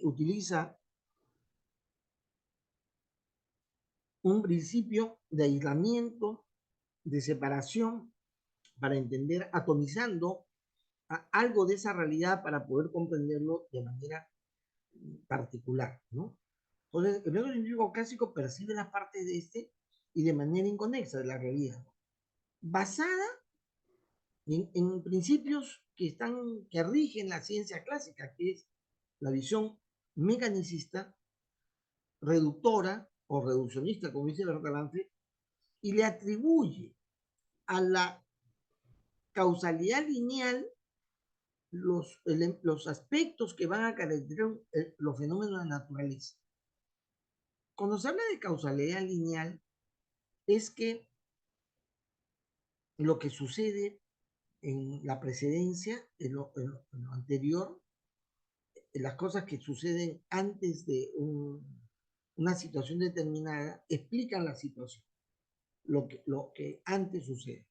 Utiliza un principio de aislamiento, de separación, para entender, atomizando algo de esa realidad para poder comprenderlo de manera particular, ¿no? Entonces, el método científico clásico percibe las partes de y de manera inconexa de la realidad, basada en principios que rigen la ciencia clásica, que es la visión mecanicista, reductora o reduccionista, como dice Bertalanffy, y le atribuye a la causalidad lineal los aspectos que van a caracterizar los fenómenos de la naturaleza. Cuando se habla de causalidad lineal, es que lo que sucede en la precedencia, en lo anterior, las cosas que suceden antes de una situación determinada, explican la situación, lo que antes sucede.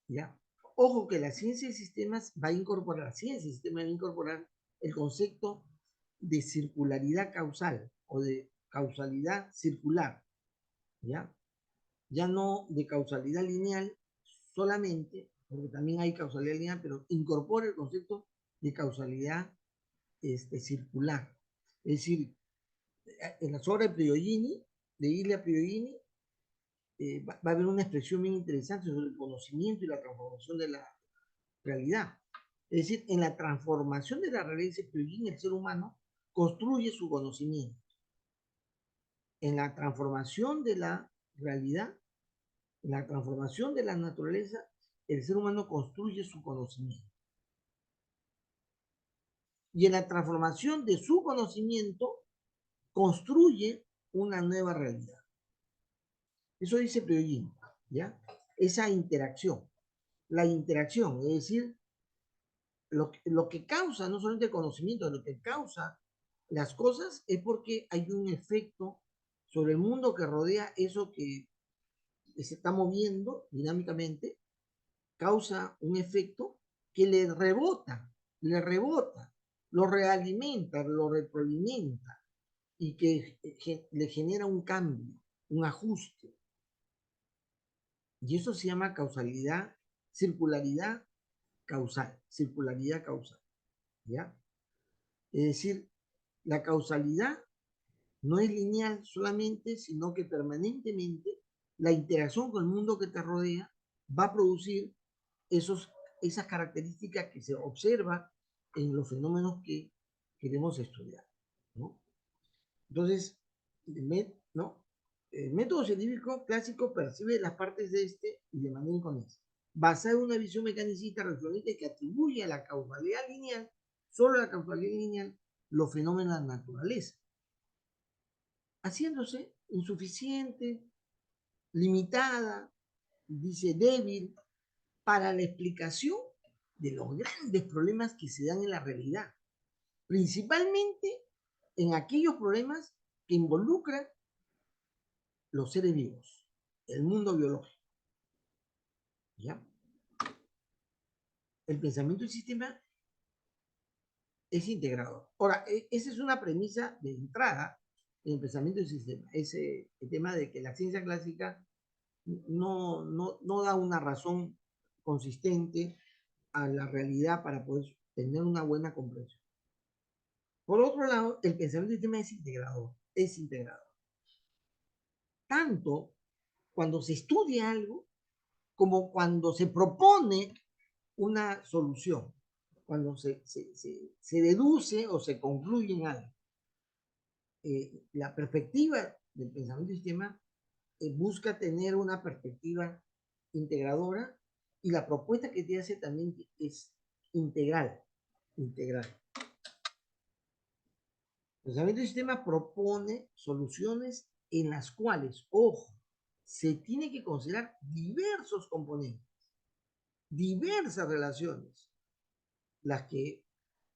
¿Ya? Ojo que la ciencia de sistemas va a incorporar, el concepto de circularidad causal o de causalidad circular, ¿ya? Ya no de causalidad lineal solamente, porque también hay causalidad lineal, pero incorpora el concepto de causalidad circular. Es decir, en las obras de Priogini, de Ilia Priogini, va a haber una expresión bien interesante sobre el conocimiento y la transformación de la realidad. Es decir, en la transformación de la realidad, dice Priogini, el ser humano construye su conocimiento. En la transformación de la realidad, en la transformación de la naturaleza, el ser humano construye su conocimiento. Y en la transformación de su conocimiento, construye una nueva realidad. Eso dice Priollín, ¿ya? Esa interacción. La interacción, es decir, lo que causa, no solamente el conocimiento, lo que causa las cosas es porque hay un efecto sobre el mundo que rodea eso que se está moviendo dinámicamente, causa un efecto que le rebota, lo realimenta, lo retroalimenta y que le genera un cambio, un ajuste. Y eso se llama causalidad, circularidad causal, ¿ya? Es decir, la causalidad no es lineal solamente, sino que permanentemente la interacción con el mundo que te rodea va a producir esas características que se observan en los fenómenos que queremos estudiar, ¿no? Entonces, ¿no? El método científico clásico percibe las partes de este y de manera inconexa, basada en una visión mecanicista racionalista que atribuye a la causalidad lineal, solo a la causalidad lineal, los fenómenos de la naturaleza, haciéndose insuficiente, limitada, dice débil, para la explicación de los grandes problemas que se dan en la realidad, principalmente en aquellos problemas que involucran los seres vivos, el mundo biológico. ¿Ya? El pensamiento del sistema es integrador. Ahora, esa es una premisa de entrada en el pensamiento del sistema, el tema de que la ciencia clásica no da una razón consistente a la realidad para poder tener una buena comprensión. Por otro lado, el pensamiento del sistema es integrador. Tanto cuando se estudia algo como cuando se propone una solución, cuando se deduce o se concluye en algo. La perspectiva del pensamiento del sistema busca tener una perspectiva integradora y la propuesta que te hace también es integral. El pensamiento del sistema propone soluciones en las cuales, ojo, se tiene que considerar diversos componentes, diversas relaciones, las que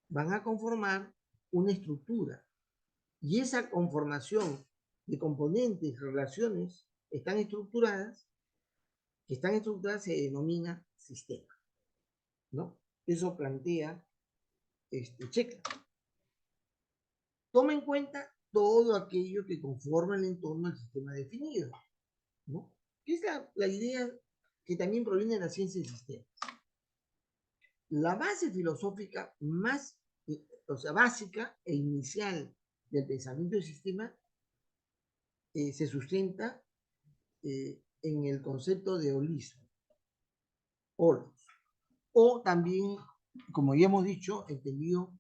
van a conformar una estructura. Y esa conformación de componentes y relaciones que están estructuradas se denomina sistema, ¿no? Eso plantea Shekler. Toma en cuenta todo aquello que conforma el entorno del sistema definido, ¿no? Que es la idea que también proviene de la ciencia de sistemas. La base filosófica más, básica e inicial del pensamiento del sistema se sustenta en el concepto de holismo, holos, o también, como ya hemos dicho, entendido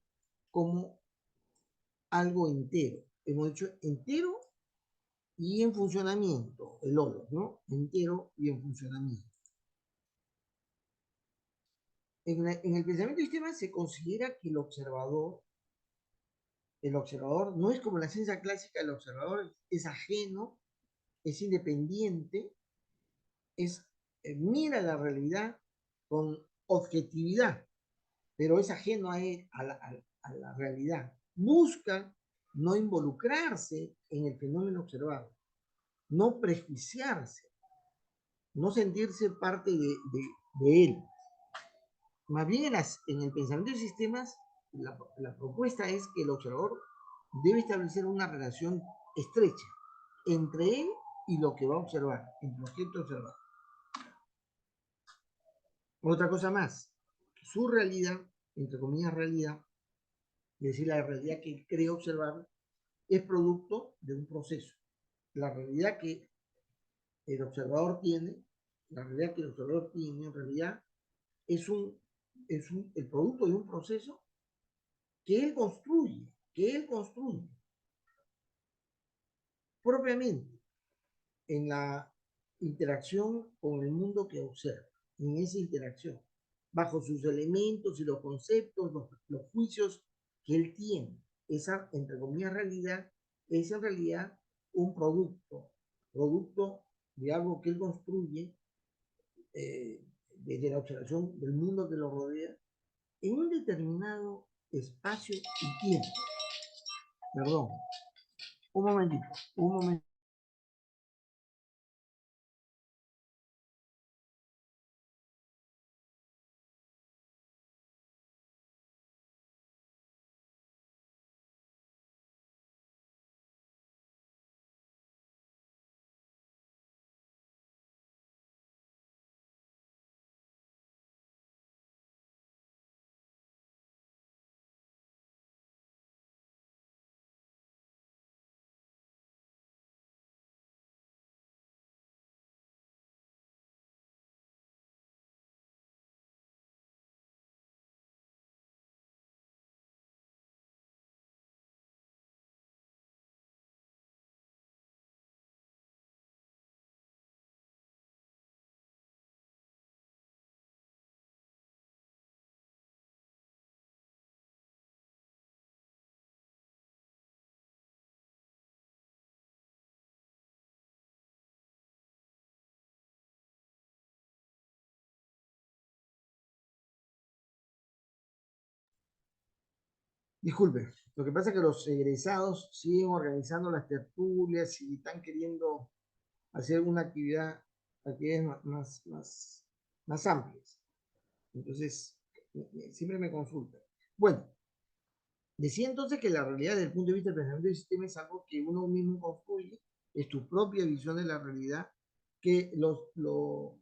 como algo entero. Hemos dicho entero y en funcionamiento, el holos, ¿no? Entero y en funcionamiento. En el pensamiento del sistema se considera que el observador no es como la ciencia clásica, el observador es ajeno, es independiente, mira la realidad con objetividad, pero es ajeno a la realidad. Busca no involucrarse en el fenómeno observado, no prejuiciarse, no sentirse parte de él. Más bien en el pensamiento de sistemas, la propuesta es que el observador debe establecer una relación estrecha entre él y lo que va a observar, entre el objeto observado. Otra cosa más, su realidad, entre comillas realidad, es decir, la realidad que él cree observar, es producto de un proceso. La realidad que el observador tiene, en realidad es el producto de un proceso que él construye propiamente en la interacción con el mundo que observa. en esa interacción, bajo sus elementos y los conceptos, los juicios que él tiene. Esa, entre comillas, realidad es en realidad un producto de algo que él construye desde la observación del mundo que lo rodea en un determinado espacio y tiempo. Perdón, un momentito. Disculpe, lo que pasa es que los egresados siguen organizando las tertulias y están queriendo hacer una actividades más amplias. Entonces, siempre me consultan. Bueno, decía entonces que la realidad desde el punto de vista del pensamiento del sistema es algo que uno mismo construye, es tu propia visión de la realidad, que lo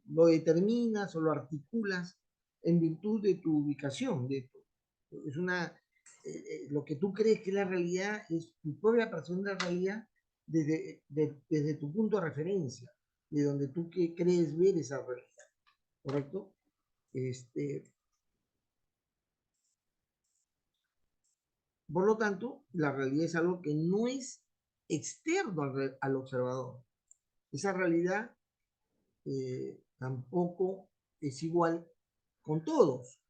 determinas o lo articulas en virtud de tu ubicación. Es lo que tú crees que es la realidad es tu propia percepción de la realidad desde tu punto de referencia, de donde tú crees ver esa realidad, ¿correcto? Por lo tanto, la realidad es algo que no es externo al observador. Esa realidad tampoco es igual con todos.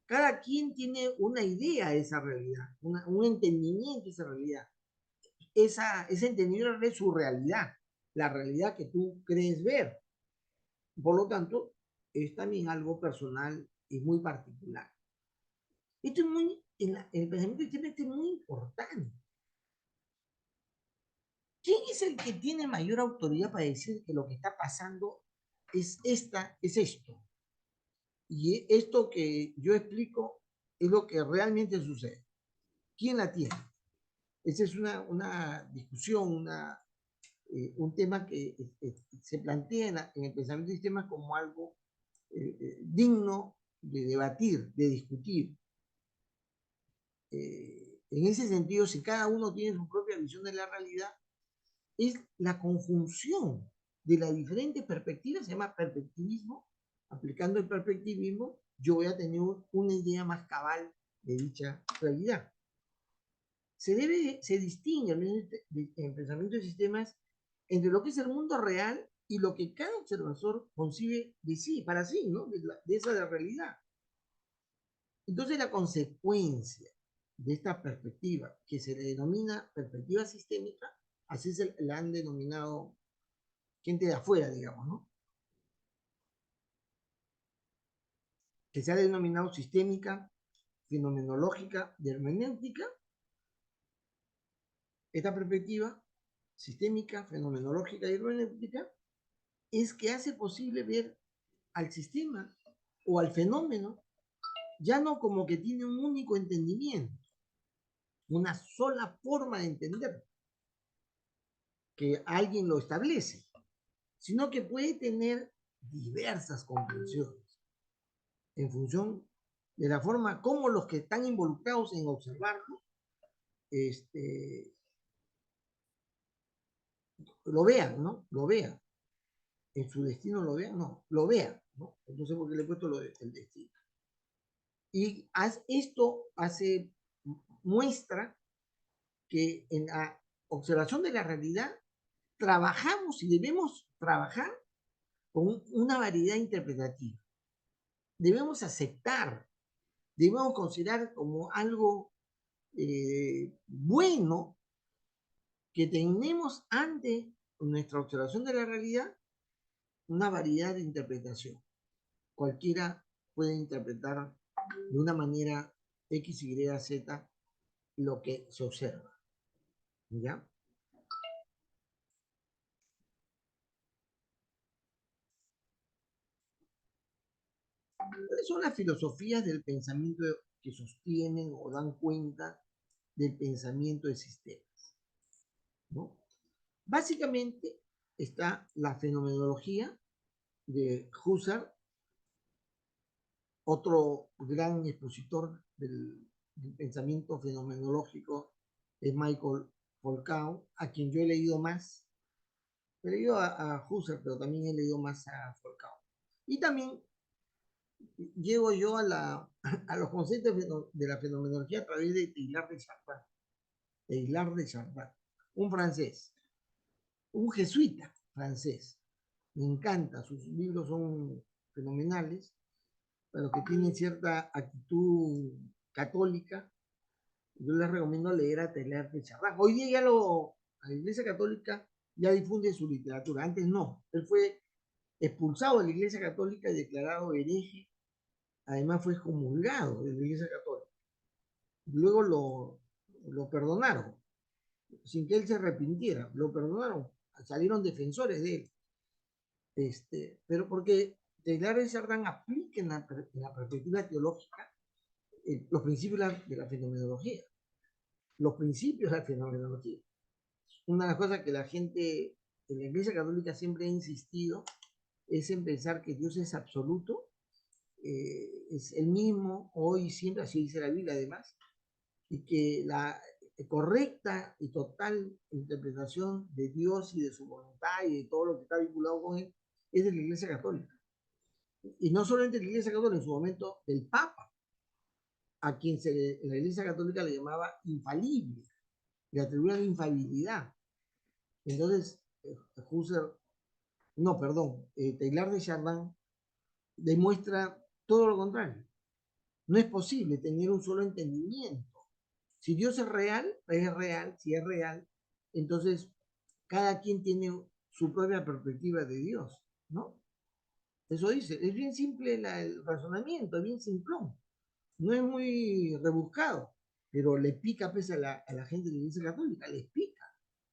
Cada quien tiene una idea de esa realidad, un entendimiento de esa realidad. Ese entendimiento es su realidad, la realidad que tú crees ver. Por lo tanto, es también algo personal y muy particular. Esto es en el pensamiento sistema es muy importante. ¿Quién es el que tiene mayor autoridad para decir que lo que está pasando es esto? Y esto que yo explico es lo que realmente sucede. ¿Quién la tiene? Esa es una discusión, un tema que se plantea en el pensamiento de sistemas como algo digno de debatir, de discutir. En ese sentido, si cada uno tiene su propia visión de la realidad, es la conjunción de las diferentes perspectivas, se llama perspectivismo. Aplicando el perspectivismo, yo voy a tener una idea más cabal de dicha realidad. Se distingue en pensamiento de sistemas entre lo que es el mundo real y lo que cada observador concibe de sí, para sí, ¿no? De esa realidad. Entonces la consecuencia de esta perspectiva, que se le denomina perspectiva sistémica, así la han denominado gente de afuera, digamos, ¿no? Que se ha denominado sistémica, fenomenológica y hermenéutica. Esta perspectiva sistémica, fenomenológica y hermenéutica es que hace posible ver al sistema o al fenómeno ya no como que tiene un único entendimiento, una sola forma de entender, que alguien lo establece, sino que puede tener diversas comprensiones en función de la forma como los que están involucrados en observarlo lo vean, ¿no? Lo vean. En su destino lo vean, no, lo vean, ¿no? Entonces, ¿por qué le he puesto el destino? Y esto muestra que en la observación de la realidad trabajamos y debemos trabajar con una variedad interpretativa. debemos aceptar, debemos considerar como algo bueno que tenemos ante nuestra observación de la realidad una variedad de interpretación. Cualquiera puede interpretar de una manera X, Y, Z lo que se observa. ¿Ya? ¿Cuáles son las filosofías del pensamiento que sostienen o dan cuenta del pensamiento de sistemas? ¿No? Básicamente está la fenomenología de Husserl, otro gran expositor del pensamiento fenomenológico es Michael Foucault, a quien yo he leído más. He leído a Husserl, pero también he leído más a Foucault. Y también llego yo a los conceptos de la fenomenología a través de Teilhard de Chardin. Teilhard de Chardin, un francés, un jesuita francés. Me encanta, sus libros son fenomenales, pero que tienen cierta actitud católica. Yo les recomiendo leer a Teilhard de Chardin. Hoy día la Iglesia Católica ya difunde su literatura, antes no. Él fue expulsado de la Iglesia Católica y declarado hereje. Además fue excomulgado de la Iglesia Católica. Luego lo perdonaron, sin que él se arrepintiera. Lo perdonaron, salieron defensores de él. Pero porque Teilhard de Chardin aplica en la perspectiva teológica los principios de la fenomenología. Los principios de la fenomenología. Una de las cosas que la gente en la Iglesia Católica siempre ha insistido es en pensar que Dios es absoluto, es el mismo hoy y siempre, así dice la Biblia además, y que la correcta y total interpretación de Dios y de su voluntad y de todo lo que está vinculado con él es de la Iglesia Católica. Y no solamente de la Iglesia Católica, en su momento del Papa, a quien la Iglesia Católica le llamaba infalible, le atribuían infalibilidad. Entonces, Teilhard de Chardin demuestra todo lo contrario. No es posible tener un solo entendimiento. Si Dios es real, si es real, entonces cada quien tiene su propia perspectiva de Dios, ¿no? Eso dice, es bien simple el razonamiento, es bien simplón. No es muy rebuscado, pero le pica pues, a la gente de la Iglesia Católica, les pica.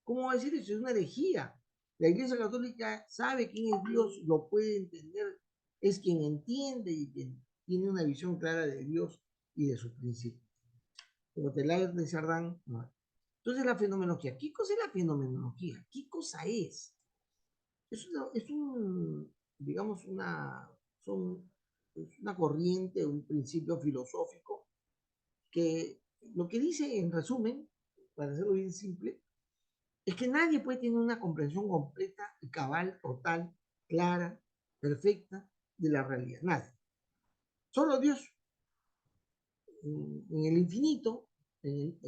¿Cómo va a decir eso? Es una herejía. La Iglesia Católica sabe quién es Dios, lo puede entender, es quien entiende y quien tiene una visión clara de Dios y de sus principios. Como Teilhard de Chardin, no. Entonces la fenomenología. ¿Qué cosa es la fenomenología? ¿Qué cosa es? Es una corriente, un principio filosófico que lo que dice en resumen, para hacerlo bien simple, es que nadie puede tener una comprensión completa y cabal, total, clara, perfecta de la realidad. Nadie. Solo Dios. En el infinito, en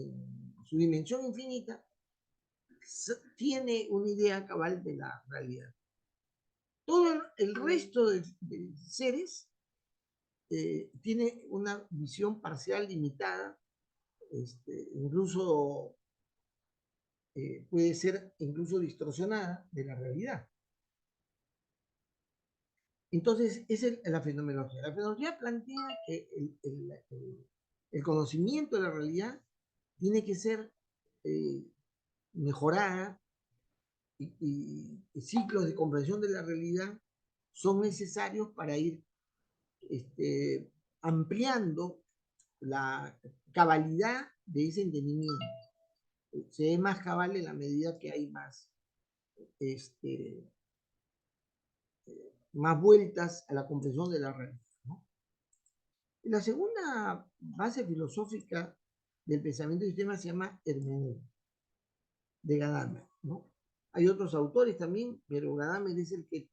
su dimensión infinita, tiene una idea cabal de la realidad. Todo el resto de seres tiene una visión parcial, limitada, incluso puede ser incluso distorsionada de la realidad. Entonces, esa es la fenomenología. La fenomenología plantea que el conocimiento de la realidad tiene que ser mejorada y ciclos de comprensión de la realidad son necesarios para ir ampliando la cabalidad de ese entendimiento. Se ve más cabal en la medida que hay más vueltas a la comprensión de la realidad, ¿no? Y la segunda base filosófica del pensamiento del sistema se llama hermenéutica, de Gadamer, ¿no? Hay otros autores también, pero Gadamer es el que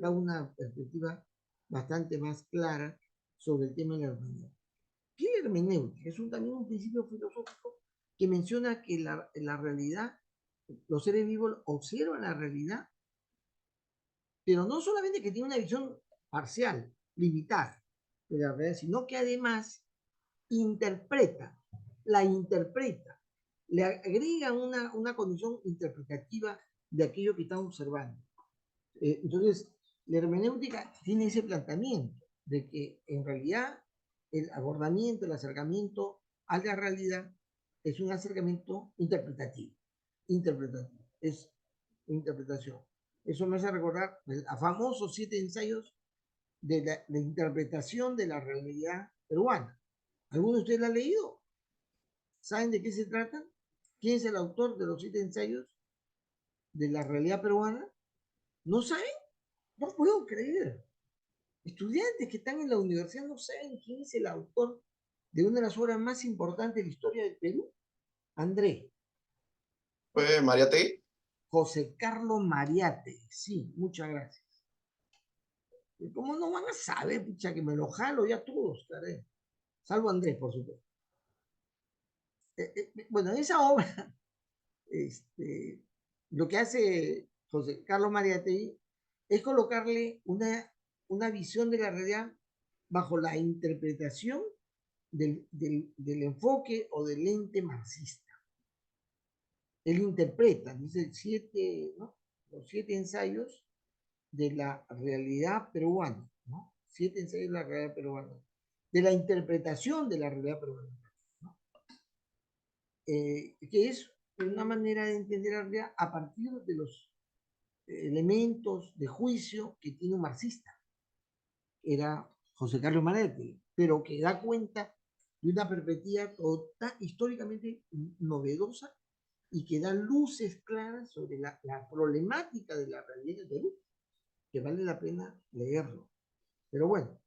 da una perspectiva bastante más clara sobre el tema de la hermenéutica. ¿Qué es la hermenéutica? Es también un principio filosófico que menciona que la realidad, los seres vivos observan la realidad, pero no solamente que tiene una visión parcial, limitada, de la realidad, sino que además interpreta, la interpreta, le agrega una condición interpretativa de aquello que está observando. Entonces, la hermenéutica tiene ese planteamiento de que en realidad el abordamiento, el acercamiento a la realidad es un acercamiento interpretativo. Interpretativo, es interpretación. Eso me hace recordar a famosos 7 ensayos de la interpretación de la realidad peruana. ¿Alguno de ustedes la ha leído? ¿Saben de qué se trata? ¿Quién es el autor de los 7 ensayos de la realidad peruana? ¿No saben? No puedo creer. Estudiantes que están en la universidad no saben quién es el autor de una de las obras más importantes de la historia del Perú. André. ¿Fue Mariátegui? José Carlos Mariátegui. Sí, muchas gracias. ¿Cómo no van a saber, picha, que me lo jalo ya todos, caray? Salvo Andrés, por supuesto. Bueno, en esa obra, lo que hace José Carlos Mariátegui es colocarle una visión de la realidad bajo la interpretación del enfoque o del lente marxista. Él interpreta, dice, los 7 ensayos de la realidad peruana, ¿no? 7 ensayos de la realidad peruana, de la interpretación de la realidad peruana, ¿no? Que es una manera de entender la realidad a partir de los elementos de juicio que tiene un marxista. Era José Carlos Mariátegui, pero que da cuenta de una perspectiva históricamente novedosa y que da luces claras sobre la problemática de la realidad del Perú, que vale la pena leerlo. Pero bueno,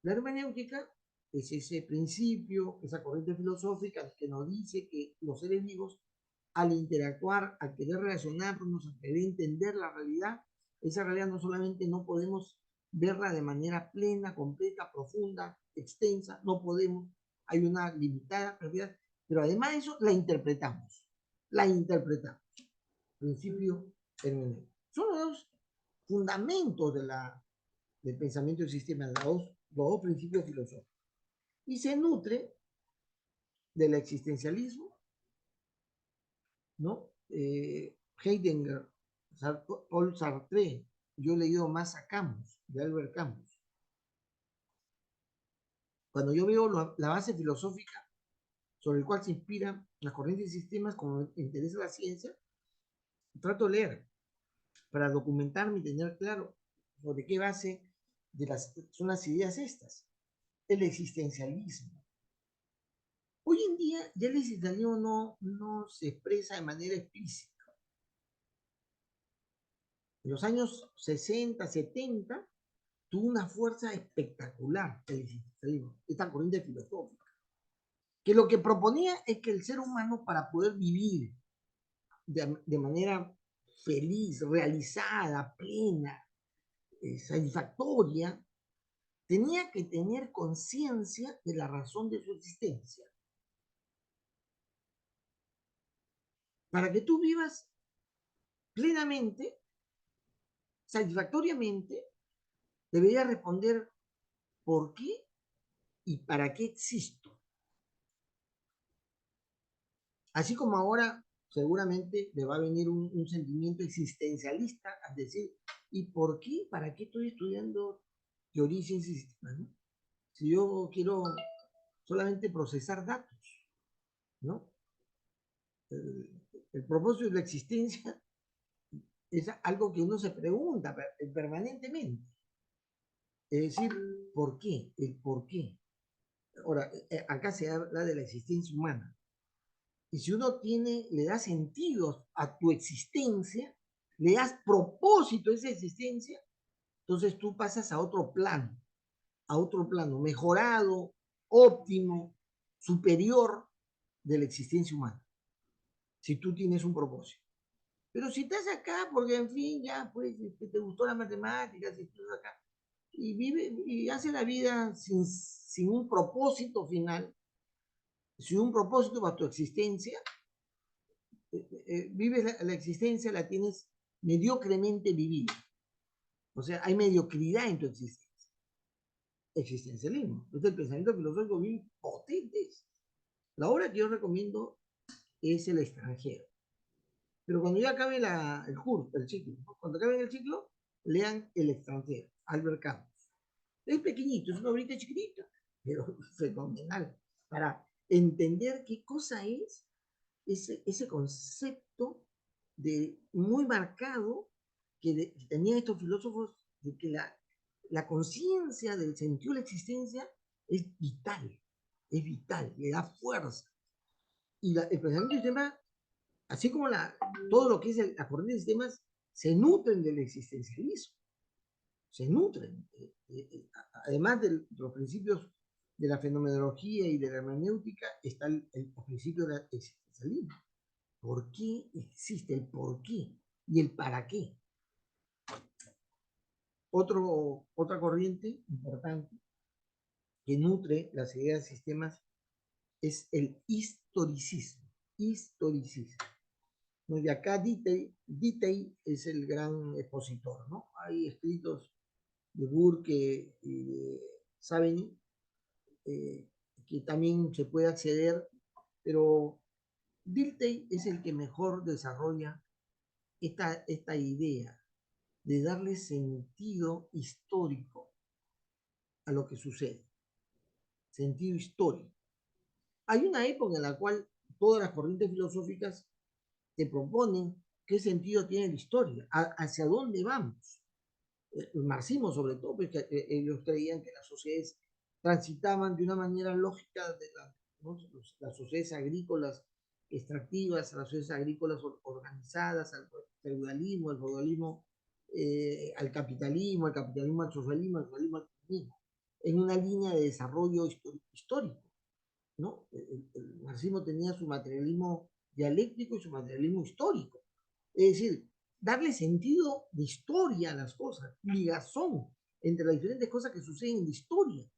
la hermenéutica es ese principio, esa corriente filosófica que nos dice que los seres vivos, al interactuar, al querer relacionarnos, al querer entender la realidad, esa realidad no solamente no podemos verla de manera plena, completa, profunda, extensa, no podemos, hay una limitada realidad, pero además de eso la interpretamos. Principio hermenéutico. Son los dos fundamentos del pensamiento del sistema, los dos principios filosóficos. Y se nutre del existencialismo, ¿no? Heidegger, Paul Sartre, yo he leído más a Camus, de Albert Camus. Cuando yo veo la base filosófica sobre el cual se inspiran las corrientes y sistemas, como me interesa la ciencia, trato de leer para documentarme y tener claro sobre qué base son las ideas estas. El existencialismo. Hoy en día ya el existencialismo no se expresa de manera explícita. En los años 60, 70, tuvo una fuerza espectacular el existencialismo, esta corriente filosófica, que lo que proponía es que el ser humano, para poder vivir de manera feliz, realizada, plena, satisfactoria, tenía que tener conciencia de la razón de su existencia. Para que tú vivas plenamente, satisfactoriamente, deberías responder ¿por qué y para qué existo? Así como ahora seguramente le va a venir un sentimiento existencialista a decir, ¿y por qué? ¿Para qué estoy estudiando teoría y ciencia y sistemas, ¿no? Si yo quiero solamente procesar datos, ¿no? El propósito de la existencia es algo que uno se pregunta permanentemente. Es decir, ¿por qué? El por qué. Ahora, acá se habla de la existencia humana. Y si uno le da sentido a tu existencia, le das propósito a esa existencia, entonces tú pasas a otro plano mejorado, óptimo, superior de la existencia humana. Si tú tienes un propósito. Pero si estás acá, porque en fin, ya pues te gustó la matemática, si estás acá, y vive y hace la vida sin un propósito final, sin un propósito para tu existencia, vives la existencia, la tienes mediocremente vivida. O sea, hay mediocridad en tu existencia. existencialismo. Entonces, el pensamiento filosófico bien potente. La obra que yo recomiendo es El extranjero. Pero cuando ya acabe el curso, el ciclo, ¿no? Cuando acaben el ciclo, lean El extranjero, Albert Camus. Es pequeñito, es una obrita chiquitita, pero fenomenal, para entender qué cosa es ese concepto muy marcado que tenían estos filósofos de que la conciencia del sentido de la existencia es vital, le da fuerza. Y el pensamiento del sistema, así como todo lo que es la corriente de sistemas, se nutren del existencialismo, se nutren. Además de los principios de la fenomenología y de la hermenéutica, está el principio del existencialismo. ¿Por qué existe? El por qué y el para qué. Otra corriente importante que nutre las ideas de sistemas es el historicismo. ¿No? Y acá Dittey es el gran expositor, ¿no? Hay escritos de Burke y de Savigny que también se puede acceder, pero Dittey es el que mejor desarrolla esta idea de darle sentido histórico a lo que sucede. Sentido histórico. Hay una época en la cual todas las corrientes filosóficas te proponen qué sentido tiene la historia, hacia dónde vamos. El marxismo sobre todo, porque ellos creían que las sociedades transitaban de una manera lógica ¿no? Las sociedades agrícolas extractivas, las sociedades agrícolas organizadas, al feudalismo, el feudalismo al capitalismo, el capitalismo al socialismo, el socialismo al comunismo, en una línea de desarrollo histórico, ¿no? El marxismo tenía su materialismo dialéctico y su materialismo histórico. Es decir, darle sentido de historia a las cosas, ligazón entre las diferentes cosas que suceden en la historia.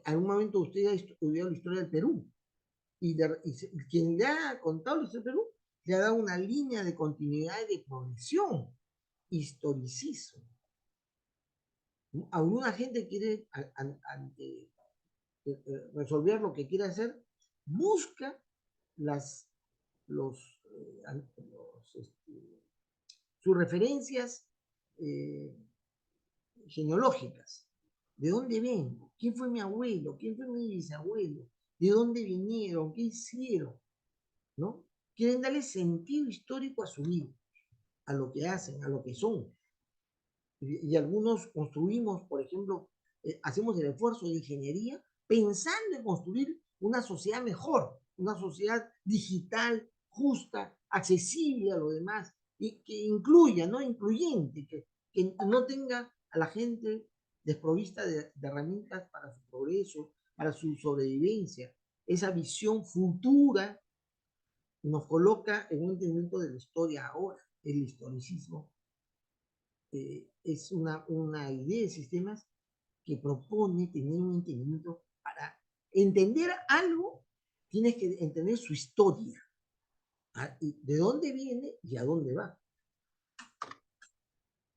Algún momento usted ha estudiado la historia del Perú y quien le ha contado la historia del Perú le ha dado una línea de continuidad y de progresión, historicismo. Alguna gente quiere resolver lo que quiere hacer, busca sus referencias genealógicas. ¿De dónde vengo? ¿Quién fue mi abuelo? ¿Quién fue mi bisabuelo? ¿De dónde vinieron? ¿Qué hicieron? ¿No? Quieren darle sentido histórico a su vida, a lo que hacen, a lo que son. Y algunos construimos, por ejemplo, hacemos el esfuerzo de ingeniería pensando en construir una sociedad mejor, una sociedad digital, justa, accesible a lo demás, y que incluya, ¿no? Incluyente, que no tenga a la gente desprovista de herramientas para su progreso, para su sobrevivencia. Esa visión futura nos coloca en un entendimiento de la historia ahora, el historicismo. Es una idea de sistemas que propone tener un entendimiento. Para entender algo, tienes que entender su historia, de dónde viene y a dónde va.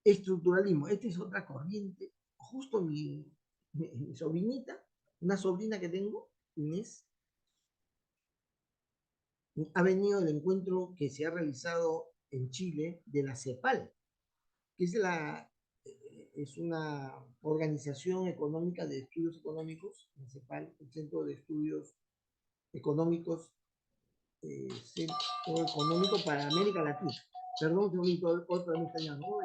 Estructuralismo, esta es otra corriente. Justo mi sobrinita, una sobrina que tengo, Inés, ha venido del encuentro que se ha realizado en Chile de la CEPAL, que es una organización económica de estudios económicos, el CEPAL, el Centro de Estudios Económicos, Centro Económico para América Latina. Perdón, un segundito, otra vez me está llamando.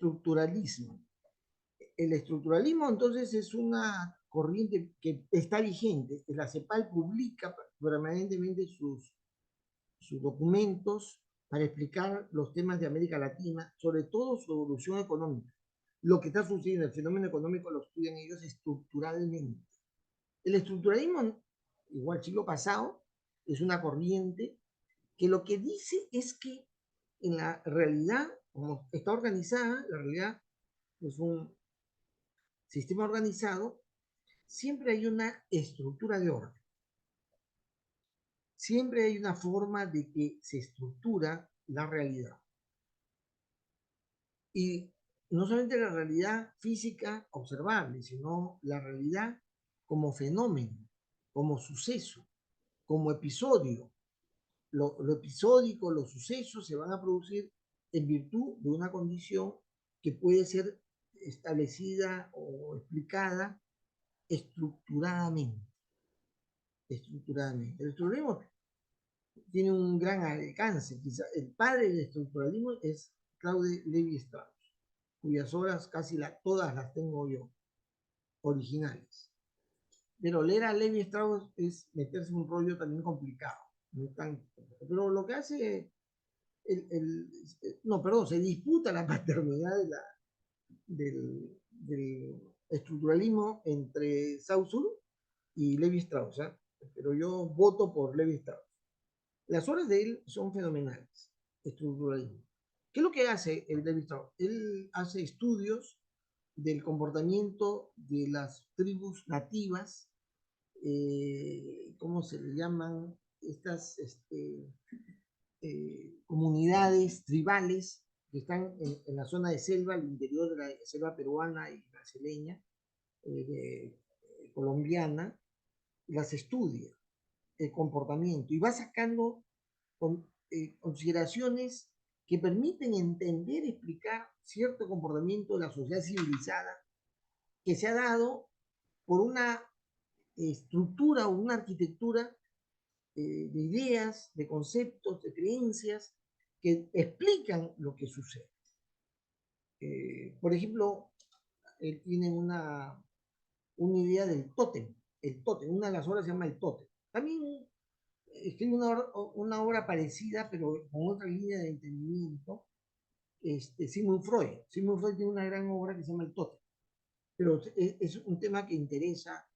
estructuralismo. El estructuralismo entonces es una corriente que está vigente. La CEPAL publica permanentemente sus documentos para explicar los temas de América Latina, sobre todo su evolución económica. Lo que está sucediendo, el fenómeno económico lo estudian ellos estructuralmente. El estructuralismo, igual siglo pasado, es una corriente que lo que dice es que en la realidad, como está organizada, la realidad es un sistema organizado, siempre hay una estructura de orden. Siempre hay una forma de que se estructura la realidad. Y no solamente la realidad física observable, sino la realidad como fenómeno, como suceso, como episodio. Lo episódico, los sucesos se van a producir en virtud de una condición que puede ser establecida o explicada estructuradamente. Estructuradamente. El estructuralismo tiene un gran alcance. Quizá el padre del estructuralismo es Claude Lévi-Strauss, cuyas obras casi todas las tengo yo, originales. Pero leer a Lévi-Strauss es meterse en un rollo también complicado. No tan, pero lo que hace, se disputa la paternidad del estructuralismo entre Saussure y Lévi-Strauss, ¿eh? Pero yo voto por Lévi-Strauss. Las obras de él son fenomenales, estructuralismo. ¿Qué es lo que hace el Lévi-Strauss? Él hace estudios del comportamiento de las tribus nativas, ¿cómo se le llaman? Estas comunidades tribales que están en la zona de selva, al interior de la selva peruana y brasileña, colombiana, las estudia, el comportamiento, y va sacando consideraciones que permiten entender, explicar cierto comportamiento de la sociedad civilizada que se ha dado por una estructura o una arquitectura de ideas, de conceptos, de creencias que explican lo que sucede. Por ejemplo, él tiene una idea del tótem. El tótem, una de las obras se llama el tótem. También escribe una obra parecida, pero con otra línea de entendimiento, Sigmund Freud. Sigmund Freud tiene una gran obra que se llama el tótem. Pero es un tema que interesa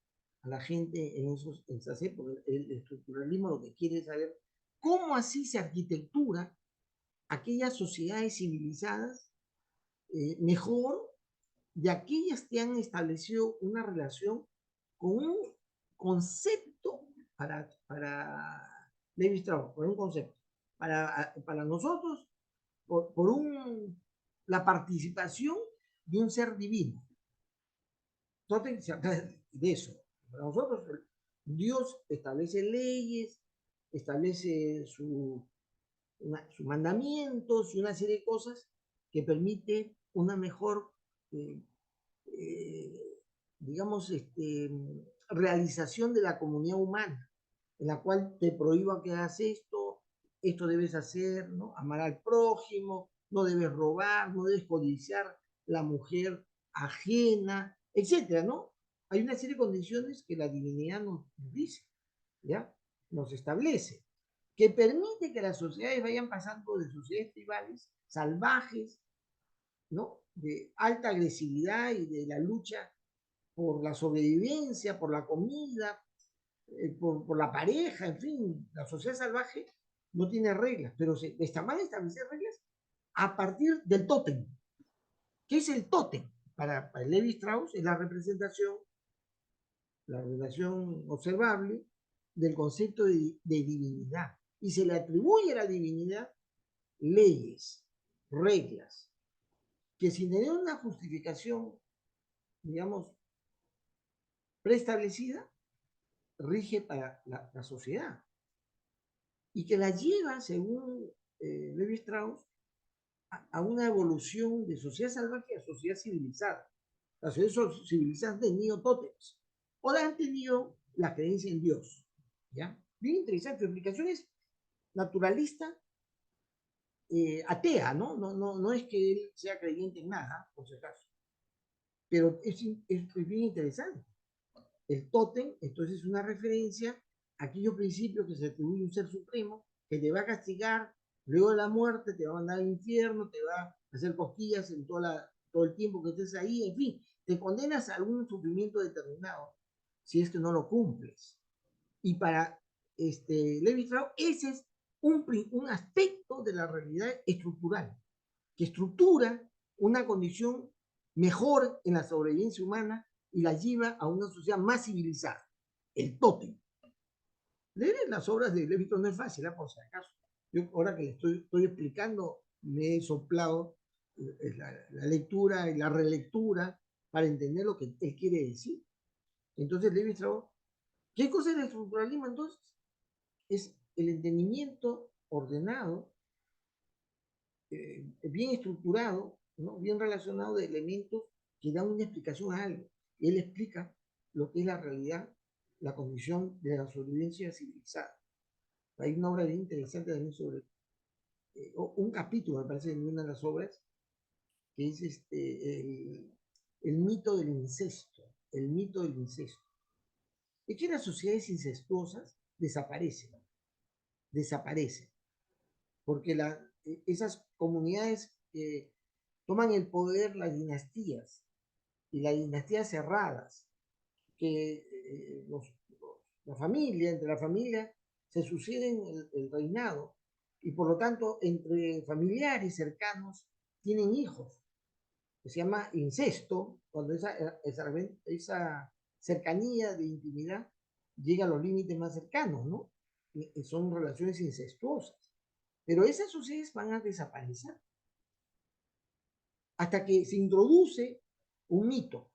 a la gente en esas épocas. El estructuralismo lo que quiere es saber cómo así se arquitectura aquellas sociedades civilizadas mejor de aquellas que han establecido una relación con un concepto para Lévi-Strauss, por un concepto. Para nosotros, la participación de un ser divino. Entonces, de eso. Para nosotros, Dios establece leyes, establece sus mandamientos y una serie de cosas que permite una mejor, digamos, realización de la comunidad humana, en la cual te prohíba que hagas esto debes hacer, ¿no? Amar al prójimo, no debes robar, no debes codiciar la mujer ajena, etcétera, ¿no? Hay una serie de condiciones que la divinidad nos dice, ¿ya? Nos establece, que permite que las sociedades vayan pasando de sociedades tribales, salvajes, ¿no? De alta agresividad y de la lucha por la sobrevivencia, por la comida, por la pareja, en fin, la sociedad salvaje no tiene reglas, pero está mal establecer reglas a partir del tótem. ¿Qué es el tótem? Para Lévi-Strauss es la representación observable del concepto de divinidad. Y se le atribuye a la divinidad leyes, reglas, que sin tener una justificación, digamos, preestablecida, rige para la sociedad. Y que la lleva, según Lévi-Strauss, a una evolución de sociedad salvaje a sociedad civilizada. Las sociedades civilizadas han tenido tótems, o han tenido la creencia en Dios. ¿Ya? Bien interesante, su explicación es naturalista, atea, ¿no? No es que él sea creyente en nada, por si acaso. Pero es bien interesante. El tótem, entonces, es una referencia a aquellos principios que se atribuye un ser supremo que te va a castigar luego de la muerte, te va a mandar al infierno, te va a hacer cosquillas en todo el tiempo que estés ahí, en fin, te condenas a algún sufrimiento determinado si es que no lo cumples. Y para Levi-Strauss, ese es un aspecto de la realidad estructural, que estructura una condición mejor en la sobrevivencia humana y la lleva a una sociedad más civilizada, el tótem. Leer las obras de Levi-Strauss no es fácil, por si acaso. Yo ahora que le estoy explicando, me he soplado la lectura y la relectura para entender lo que él quiere decir. Entonces, Levi-Strauss, ¿qué cosa es el estructuralismo entonces? Es el entendimiento ordenado, bien estructurado, ¿no? Bien relacionado de elementos que dan una explicación a algo. Él explica lo que es la realidad, la condición de la sobrevivencia civilizada. Hay una obra bien interesante también sobre un capítulo, me parece, en una de las obras, que es el mito del incesto. El mito del incesto. Es que las sociedades incestuosas desaparecen. Porque esas comunidades toman el poder las dinastías, y las dinastías cerradas, que entre la familia se suceden el reinado, y por lo tanto entre familiares cercanos tienen hijos, que se llama incesto, cuando esa cercanía de intimidad llega a los límites más cercanos, ¿no? Y son relaciones incestuosas. Pero esas sociedades van a desaparecer hasta que se introduce un mito,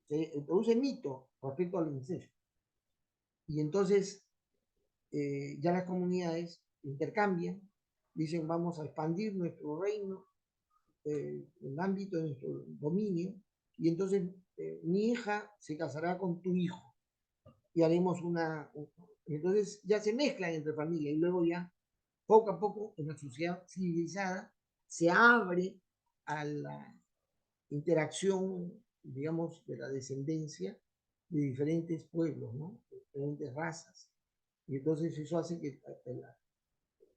se introduce mito respecto al incesto. Y entonces ya las comunidades intercambian, dicen vamos a expandir nuestro reino, el ámbito de nuestro dominio, y entonces mi hija se casará con tu hijo y haremos entonces ya se mezclan entre familias y luego ya poco a poco en la sociedad civilizada se abre a la interacción, digamos, de la descendencia de diferentes pueblos, ¿no? De diferentes razas. Y entonces eso hace que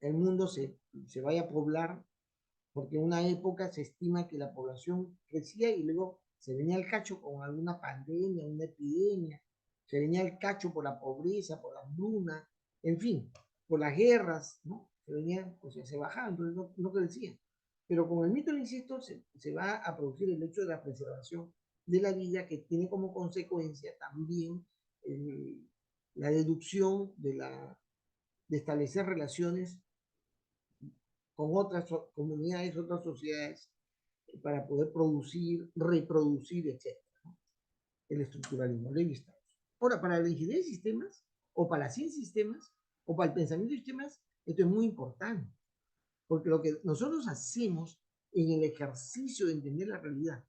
el mundo se vaya a poblar, porque en una época se estima que la población crecía y luego se venía el cacho con alguna pandemia, una epidemia, se venía el cacho por la pobreza, por la hambruna, en fin, por las guerras, ¿no? Se venía, o sea, se bajaba, entonces no crecía. Pero con el mito del incesto se va a producir el hecho de la preservación de la vida, que tiene como consecuencia también la deducción de establecer relaciones con otras comunidades, otras sociedades, para poder producir, reproducir, etc. El estructuralismo, Levi-Strauss. Ahora, para la ingeniería de sistemas, o para la ciencia de sistemas, o para el pensamiento de sistemas, esto es muy importante, porque lo que nosotros hacemos en el ejercicio de entender la realidad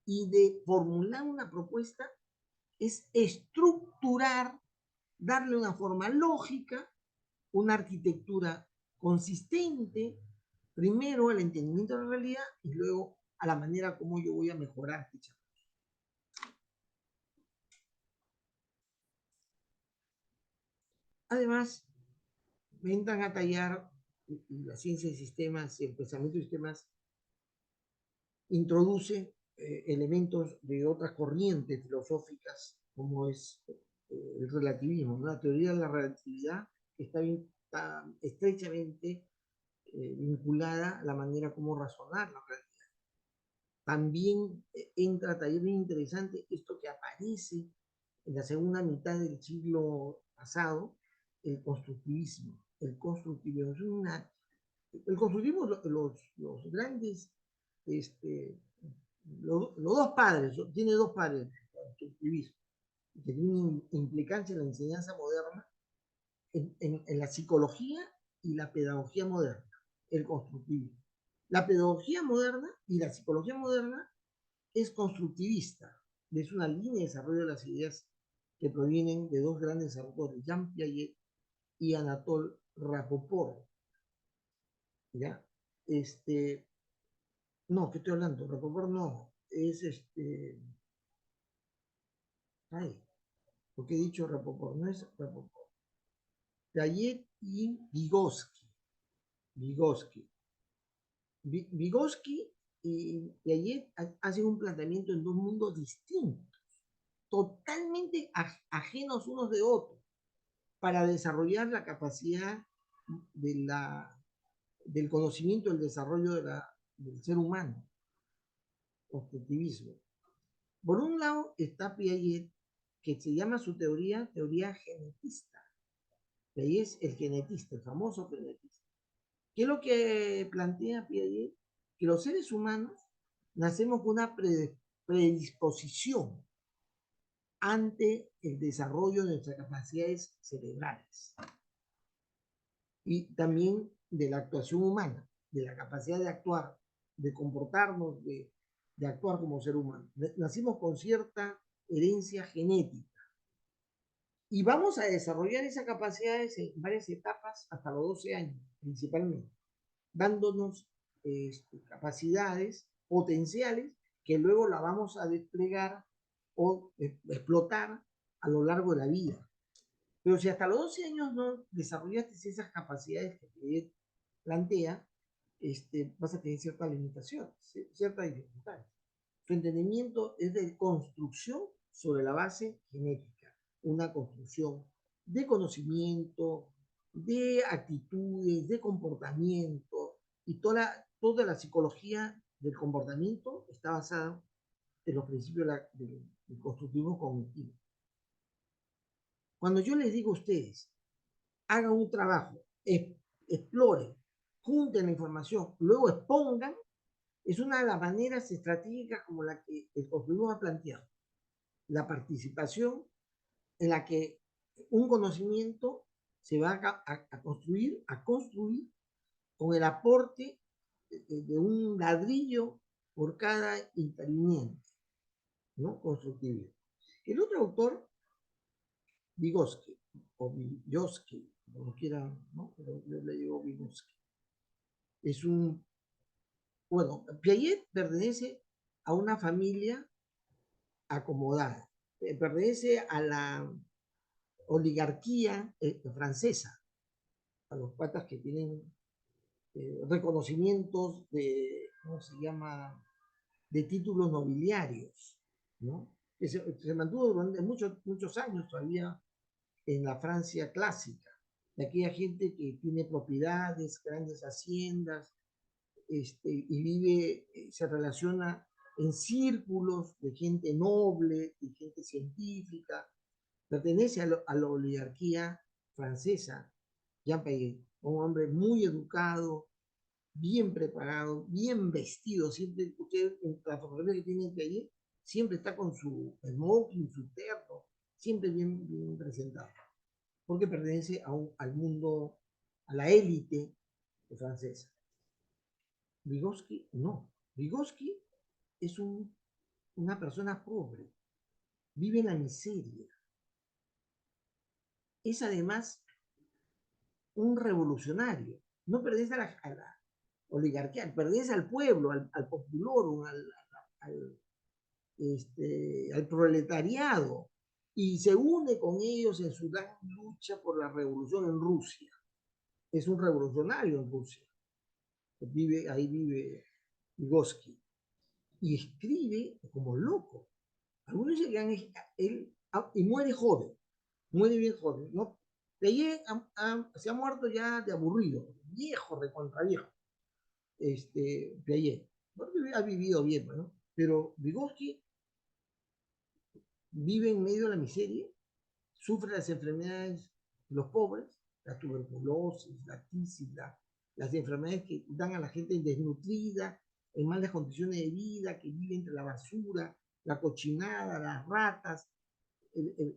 y de formular una propuesta es estructurar, darle una forma lógica, una arquitectura consistente, primero al entendimiento de la realidad y luego a la manera como yo voy a mejorar dicha cosa. Además, entran a tallar la ciencia de sistemas y el pensamiento de sistemas, introduce elementos de otras corrientes filosóficas, como es el relativismo, ¿no? La teoría de la relatividad está estrechamente vinculada a la manera como razonar la realidad. También entra a taller bien interesante esto que aparece en la segunda mitad del siglo pasado, el constructivismo. El constructivismo, los grandes, los dos padres, tiene dos padres, el constructivismo, que tiene una implicancia en la enseñanza moderna, en la psicología y la pedagogía moderna, el constructivismo. La pedagogía moderna y la psicología moderna es constructivista, es una línea de desarrollo de las ideas que provienen de dos grandes autores, Jean Piaget y Anatole Rapoport. ¿ya? No, ¿qué estoy hablando? Repopor no, es ay, porque he dicho Repopor, no es Repopor. Piaget y Vygotsky. Vygotsky y Piaget hacen un planteamiento en dos mundos distintos, totalmente ajenos unos de otros, para desarrollar la capacidad del conocimiento, el desarrollo del ser humano, constructivismo. Por un lado está Piaget, que se llama su teoría genetista. Piaget es el genetista, el famoso genetista. ¿Qué es lo que plantea Piaget? Que los seres humanos nacemos con una predisposición ante el desarrollo de nuestras capacidades cerebrales y también de la actuación humana, de la capacidad de actuar, de comportarnos, de actuar como ser humano. Nacimos con cierta herencia genética y vamos a desarrollar esas capacidades en varias etapas hasta los 12 años, principalmente, dándonos capacidades potenciales que luego la vamos a desplegar o explotar a lo largo de la vida. Pero si hasta los 12 años no desarrollaste esas capacidades que plantea, vas a tener ciertas limitaciones, ciertas dificultades. Su entendimiento es de construcción sobre la base genética, una construcción de conocimiento, de actitudes, de comportamiento, y toda la psicología del comportamiento está basada en los principios del constructivismo cognitivo. Cuando yo les digo a ustedes, hagan un trabajo, exploren, junten la información, luego expongan, es una de las maneras estratégicas como la que el constructivismo ha planteado. La participación en la que un conocimiento se va a construir con el aporte de un ladrillo por cada interviniente, ¿no? Constructivismo. El otro autor, Vygotsky, o Vygotsky, como quieran, ¿no? Pero yo le digo Vygotsky. Bueno, Piaget pertenece a una familia acomodada, pertenece a la oligarquía francesa, a los patas que tienen reconocimientos de, ¿cómo se llama?, de títulos nobiliarios, ¿no? Que se mantuvo durante muchos años todavía en la Francia clásica, de aquella gente que tiene propiedades, grandes haciendas, y vive, se relaciona en círculos de gente noble, de gente científica, pertenece a la oligarquía francesa. Jean Piaget, un hombre muy educado, bien preparado, bien vestido. Siempre, usted, en la fotografía que tiene Piaget, siempre está con su smoking, su terno, siempre bien presentado, porque pertenece al mundo, a la élite francesa. Vygotsky no. Vygotsky es una persona pobre, vive en la miseria. Es además un revolucionario. No pertenece a la oligarquía, pertenece al pueblo, al populorum, al proletariado, y se une con ellos en su gran lucha por la revolución en Rusia. Es un revolucionario en Rusia. Ahí vive Vygotsky. Y escribe como loco. Algunos dicen que él y muere joven, muere bien joven, ¿no? Piaget se ha muerto ya de aburrido, viejo, recontra viejo, Piaget. Porque ha vivido bien, ¿no? Pero Vygotsky vive en medio de la miseria, sufre las enfermedades de los pobres, la tuberculosis, la tisis, las enfermedades que dan a la gente desnutrida, en malas condiciones de vida, que vive entre la basura, la cochinada, las ratas.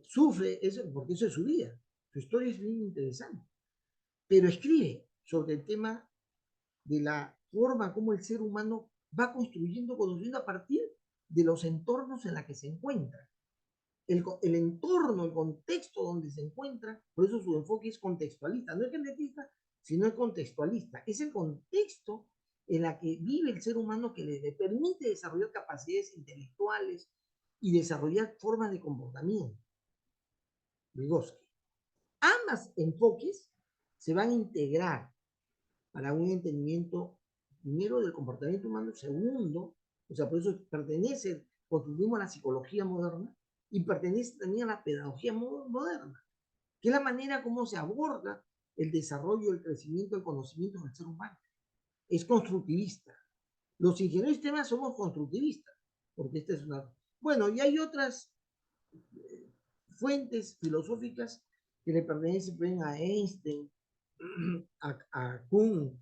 Sufre eso porque eso es su vida. Su historia es bien interesante. Pero escribe sobre el tema de la forma como el ser humano va construyendo conocimiento a partir de los entornos en los que se encuentra. El entorno, el contexto donde se encuentra, por eso su enfoque es contextualista, no es genetista, sino es contextualista. Es el contexto en la que vive el ser humano que le permite desarrollar capacidades intelectuales y desarrollar formas de comportamiento. Vygotsky. Ambos enfoques se van a integrar para un entendimiento, primero, del comportamiento humano, segundo, o sea, por eso pertenece, construimos la psicología moderna y pertenece también a la pedagogía moderna, que es la manera como se aborda el desarrollo, el crecimiento, el conocimiento del ser humano. Es constructivista. Los ingenieros de sistemas somos constructivistas, porque esta es una... Bueno, y hay otras fuentes filosóficas que le pertenecen a Einstein, a Kuhn,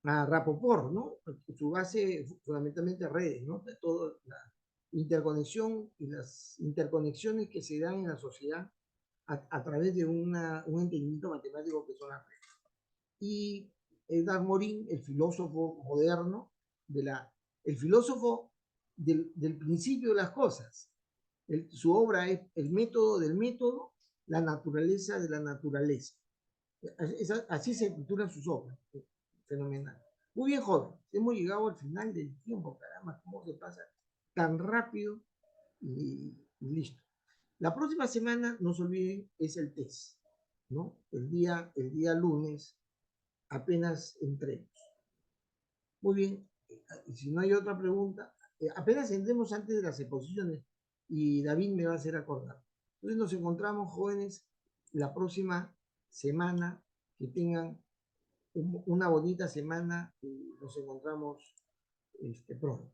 a Rapoport, ¿no? Su base fundamentalmente redes, ¿no? De toda la interconexión y las interconexiones que se dan en la sociedad a través de un entendimiento matemático que son las redes. Y Edgar Morin, el filósofo moderno, el filósofo del principio de las cosas. Su obra es El método del método, la naturaleza de la naturaleza. Así se titulan sus obras. Fenomenal. Muy bien, joven. Hemos llegado al final del tiempo, caramba, cómo se pasa tan rápido y listo. La próxima semana, no se olviden, es el test, ¿no? El día lunes apenas entremos. Muy bien. Si no hay otra pregunta, apenas entremos antes de las exposiciones y David me va a hacer acordar. Entonces nos encontramos, jóvenes, la próxima semana. Que tengan una bonita semana y nos encontramos pronto.